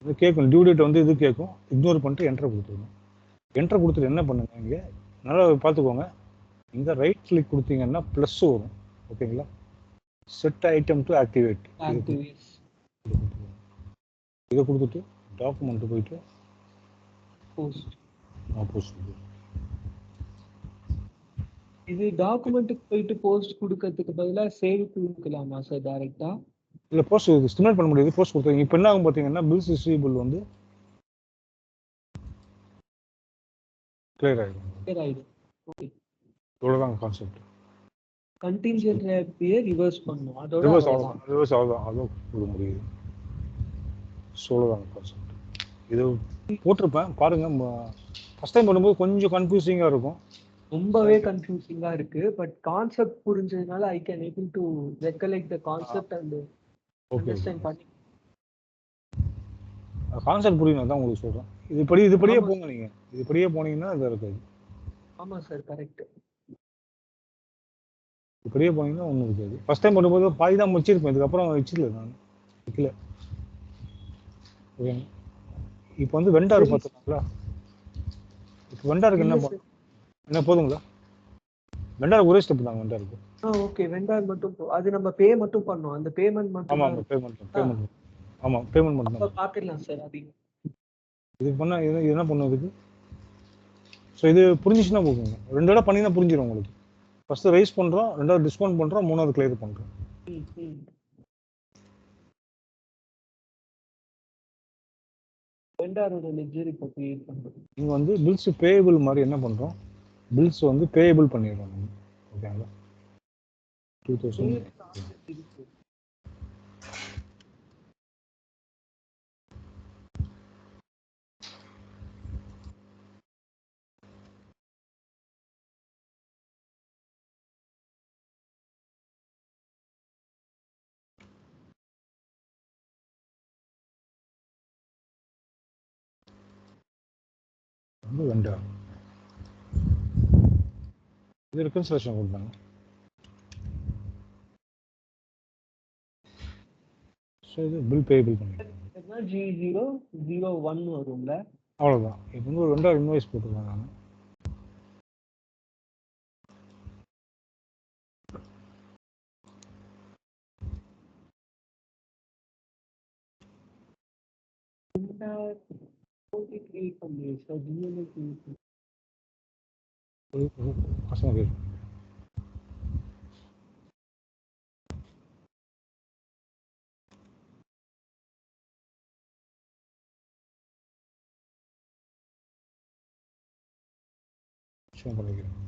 இது கேட்கும். டியூ டேட் வந்து இது கேட்கும், இக்னோர் பண்ணிட்டு என்ட்ரு கொடுத்துருணும். என்ட்ரு கொடுத்துட்டு என்ன பண்ணுங்க, இங்கே நல்லா பார்த்துக்கோங்க, இங்கே ரைட் கிளிக் கொடுத்தீங்கன்னா ப்ளஸ் வரும். ஓகேங்களா? செட் ஐட்டம் டு ஆக்டிவேட் இதை கொடுத்துட்டு டாக்குமெண்ட் போயிட்டு போஸ்ட் இது டாக்குமெண்ட்டுக்கு போயிட்டு போஸ்ட் கொடுக்கறதுக்கு பதிலாக சேவ் கொடுக்கலாமா சார் டைரக்டா? இல்லை, போஸ்ட் ஸ்டிமேட் பண்ண முடியாது. போஸ்ட் கொடுத்தீங்க. இப்போ என்ன ஆகும் பார்த்தீங்கன்னா, பில்ஸ் ரிசீவபிள் வந்து கிளியர் ஆகிடும். ஓகே, இவ்வளோதான் கான்செப்ட். கண்டின்ஜென்ட் லியாபிலிட்டியை ரிவர்ஸ் பண்ணணும். அதோட ரிவர்ஸ் அவ்வளோதான். அதுவும் கொடுக்க முடியுது. அவ்வளோதான் கான்செப்ட். இது போட்டிருப்பேன் பாருங்க. ஃபர்ஸ்ட் டைம் பண்ணும்போது கொஞ்சம் கன்ஃபியூசிங்காக இருக்கும். ரொம்பவே கன்ஃபியூசிங்கா இருக்கு. பட் கான்செப்ட் புரிஞ்சதுனால I can able to recollect the concept and understand பண்ணி. கான்செப்ட் புரியணும் தான் உங்களுக்கு சொல்றேன். இதுபடியே போங்க. நீங்க இதுபடியே போனீங்கன்னா அது இருக்காது. ஆமா சார், கரெக்ட். இப்படியே போனீங்கன்னா ஒன்றும் இருக்காது. ஃபர்ஸ்ட் டைம் பண்ணும்போது பாதி தான் முடிச்சிருப்பேன். இதுக்கப்புறம் வச்சிடல நான் வைக்கல. ஓகே, இப்போ வந்து வெண்டார் பார்த்துக்கோங்களா? இப்போ வெண்டாருக்கு என்ன போதுங்களா? வெண்டார் ஒரே ஸ்டெப் தான் வெண்டாருக்கு. ஓகே. வெண்டார் மட்டும் அது நம்ம பே மட்டும் பண்ணோம். அந்த பேமெண்ட் மட்டும் ஆமா தான் ஆமா பேமெண்ட் ஆமா பேமெண்ட் மட்டும் அப்ப தான். பாத்துடலாம் சார். அது இது பண்ணா இது என்ன பண்ணும் இதுக்கு? ஸோ இது புரிஞ்சிச்சுன்னா போகுங்க. 2 தடவை பண்ணினா புரிஞ்சிடும் உங்களுக்கு. ஃபர்ஸ்ட் ரைஸ் பண்றோம், ரெண்டாவது டிஸ்கவுண்ட் பண்றோம், மூணாவது கிளியர் பண்றோம். வெண்டாரோட லெட்ஜர் இப்போ கிரியேட் பண்றோம். இங்க வந்து பில்ஸ் பேயபிள் மாதிரி என்ன பண்றோம்? பில்ஸ் வந்து பேயபிள் பண்ணிடுறோம். ஓகேங்களா? 2000 வந்து வெண்டார் இது ரெக்கன்சிலேஷன் கொடுத்தாங்க. ஸோ இது பில் பேயபிள் பண்ணிடுறோம். G001 வரும்ல. அவ்வளோதான். இப்போ வந்து ஒரு வெண்டார் இன்வாய்ஸ் போட்டுருக்கேன் நான். கஸ்டமர் கேர் பண்ணிக்கிறேன்.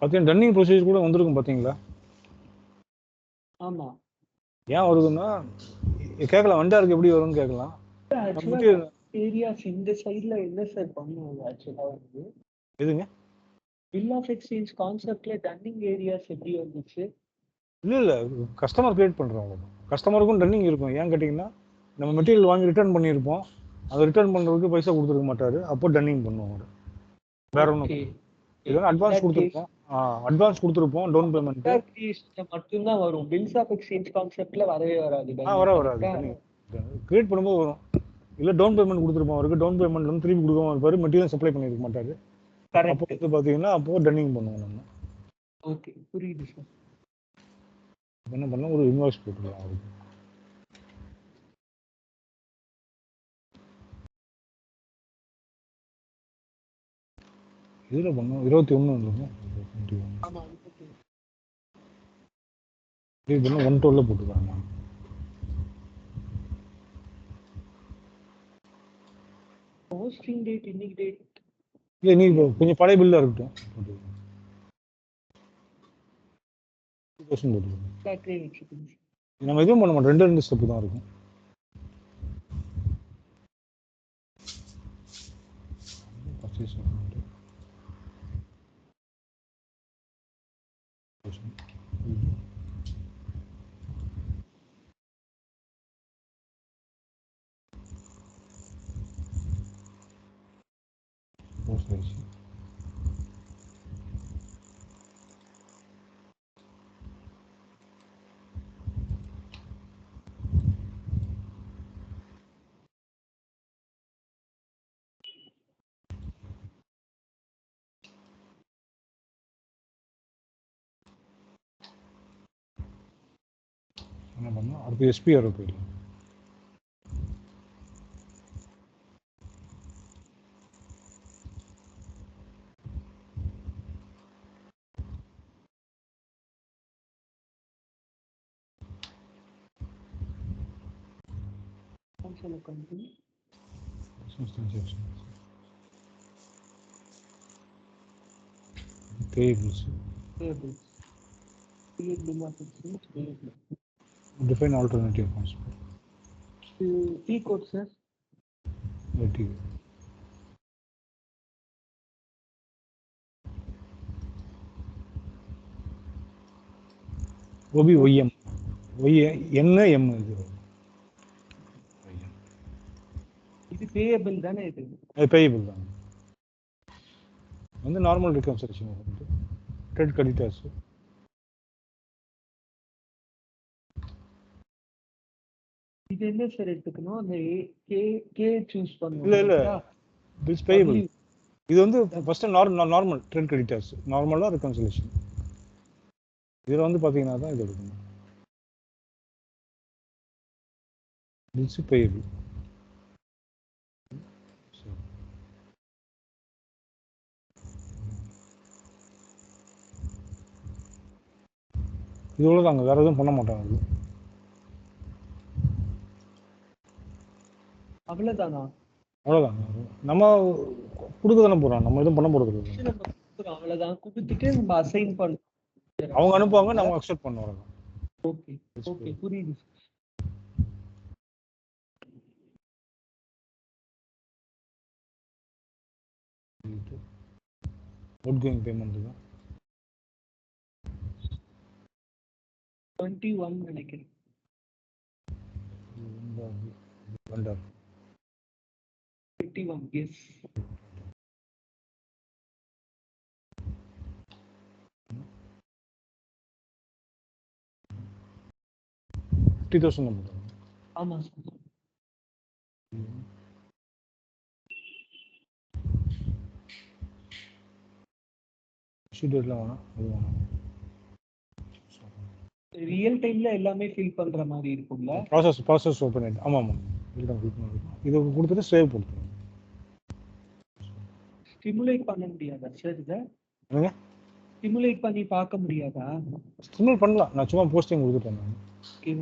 பார்த்தீங்கன்னா ரன்னிங் ப்ரொசீஜர் கூட வந்திருக்கும் பார்த்தீங்களா? ஆமா. ஏன் வருதுன்னா கேட்கலாம் வெண்டாருக்கு எப்படி வரும்னு கேட்கலாம். ஏரியாஸ் இந்த சைடுல என்ன சார் பண்ணுவாங்க ஆக்சுவலா வந்து? எதுங்க? பில் ஆஃப் எக்ஸ்சேஞ்ச் கான்செப்ட்ல டன்னிங் ஏரியாஸ் எப்படி வந்துச்சு? இல்லை கஸ்டமர் கிரியேட் பண்ணுறோம். அவ்வளோதான். கஸ்டமருக்கும் ரன்னிங் இருக்கும். ஏன் கேட்டிங்கன்னா நம்ம மெட்டீரியல் வாங்கி ரிட்டர்ன் பண்ணியிருப்போம். அதை ரிட்டர்ன் பண்ணுறதுக்கு பைசா கொடுத்துருக்க மாட்டார். அப்போ டன்னிங் பண்ணுவோம். வேற ஒன்றும் இது வந்து அட்வான்ஸ் கொடுத்துருப்போம். அட்வான்ஸ் கொடுத்துருப்போம் டவுன் பேமெண்ட் மட்டும்தான் வரும். பில்ஸ் ஆஃப் எக்ஸ்சேஞ்ச் கான்செப்ட்ல வரவே வராது. வராது. கிரியேட் பண்ணும்போது வரும். இல்லை டவுன் பேமெண்ட் கொடுத்துருப்போம். அவருக்கு டவுன் பேமெண்ட் வந்து திருப்பி கொடுக்காம இருப்பாரு. மெட்டீரியல் சப்ளை பண்ணியிருக்க மாட்டாரு. அப்போ வந்து பார்த்தீங்கன்னா அப்போ டன்னிங் பண்ணுவோம் நம்ம. ஓகே புரியுது சார். என்ன பண்ணோம்? ஒரு இன்வாய்ஸ் போட்டுக்கலாம் அவருக்கு. இதில் பண்ணோம் 21 இல்லைங்க 21 இது பண்ண 112 போட்டுக்கலாம். நான் போஸ்டிங் டேட் இன்னைக்கு டேட் இல்லை நீ கொஞ்சம் பழைய பில்லாக இருக்கட்டும். 2000 போட்டுக்கலாம். நம்ம எதுவும் பண்ண மாட்டோம். 2 ஸ்டெப்பு தான் இருக்கும். பர்ச்சேஸ் என்ன பண்ணோம்? அடுத்து எஸ்பிஆர் போயிடலாம். Define alternative concept. T code sir. OBYM என்ன M இது இது பேயபிள் தானே இது? அது பேயபிள் தான். வந்து நார்மல் ரெக்கன்சிலேஷன் வந்து கிரெடிட் கிரெடிட்டர்ஸ். இது என்ன சார் எடுத்துக்கணும்? அந்த கே சூஸ் பண்ணனும். இல்ல பில்ஸ் பேயபிள். இது வந்து ஃபர்ஸ்ட் நார்மல் ட்ரெண்ட் கிரெடிட்டர்ஸ், நார்மலா ரெக்கன்சிலேஷன். இதுல வந்து பாத்தீங்கன்னா தான் இது எடுக்கணும். Bills payable. இதோட தாங்க, வேற எதுவும் பண்ண மாட்டாங்க. அவ்வளவுதானா? அவ்வளவுதான். நம்ம கொடுக்க தானே போறோம், நம்ம எதுவும் பண்ண போறது இல்லை. அவ்வளவுதான், கொடுத்துட்டு நம்ம அசைன் பண்ணோம். அவங்க அனுப்புவாங்க, நம்ம அக்செப்ட் பண்ணுவோம். ஓகே ஓகே, புரியுது. அவுட்கோயிங் பேமெண்ட் தான் 21 நினைக்கிறேன். Vendor 51 yes. $50,000. ஆமா சார். ஷீட்ல வேணாம், அது வேணாம். ரியல் டைம்ல எல்லாமே ஃபில் பண்ற மாதிரி இருக்கும்ல? ப்ராசஸ் ஓபன் ஆயிட்டு. ஆமா ஆமா, இதுதான் ஃபில் பண்ணிருக்கோம். இது கொடுத்துட்டு சேவ் பண்ணுறோம். ஸ்டிமுலேட் பண்ண முடியாதா சார் இத? என்னங்க? ஸ்டிமுலேட் பண்ணி பார்க்க முடியாதா? ஸ்டிமுலேட் பண்ணலாம், நான் சும்மா போஸ்டிங் கொடுத்துட்டேன் நான். ஓகே.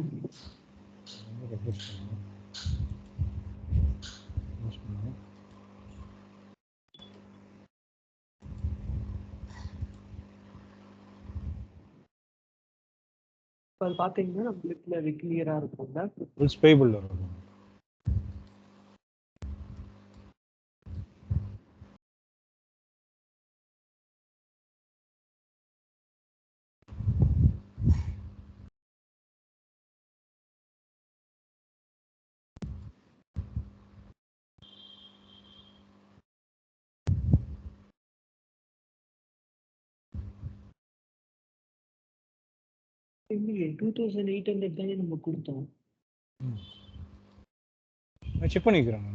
பாத்தீங்கன்னா நம்மளுக்கு அது கிளியரா இருக்கும்ல? பில்ஸ் பேயபிள் இருக்கும். இல்லையே, 2800 தானே நம்ம கொடுத்தோம். நான் செக் பண்ணிக்கிறேன்.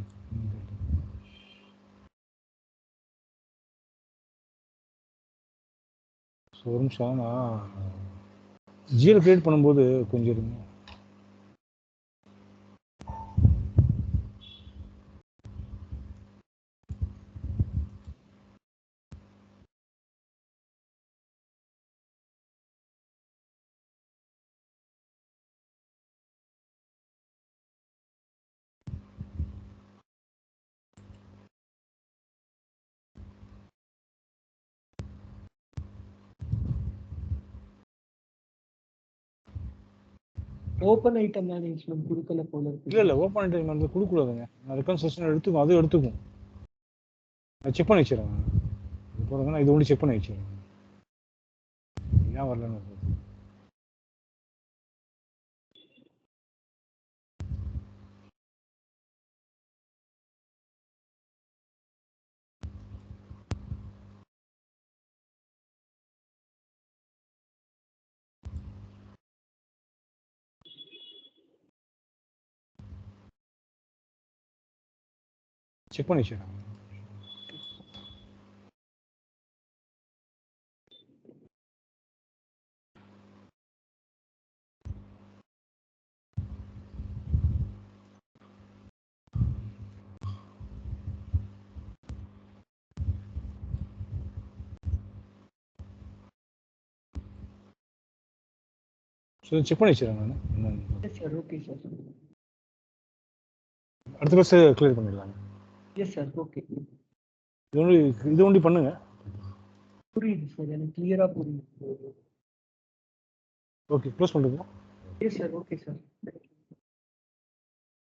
ஒரு நிமிஷம், நான் ஜிஎல் கிரியேட் பண்ணும்போது கொஞ்சம் இருங்க. ஓபன் ஐட்டம் மேனேஜ்மென்ட் கொடுக்கல போல இருக்கு. இல்ல ஓபன் ஐட்டம் வந்து கொடுக்கூடாதுங்க. நான் ரெக்கன்சிலேஷன் எடுத்துக்கும், அது எடுத்துக்கும். நான் செக் பண்ணி வச்சிடறேன். போடுங்க, நான் இது ஒன்று செக் பண்ணி வச்சிடறேன். ஏன் வரலன்னு செக் பண்ணி வச்சிடறேன். செக் பண்ணி வச்சிடறேன் நான். Sir okay sir. அடுத்த பஸ் கிளியர் பண்ணிடலாம். Yes sir okay. இது ஒண்டி பண்ணுங்க. புரியுது சார், எனக்கு கிளியரா புரியுது. ஓகே, க்ளோஸ் பண்ணுங்க. Yes sir okay sir.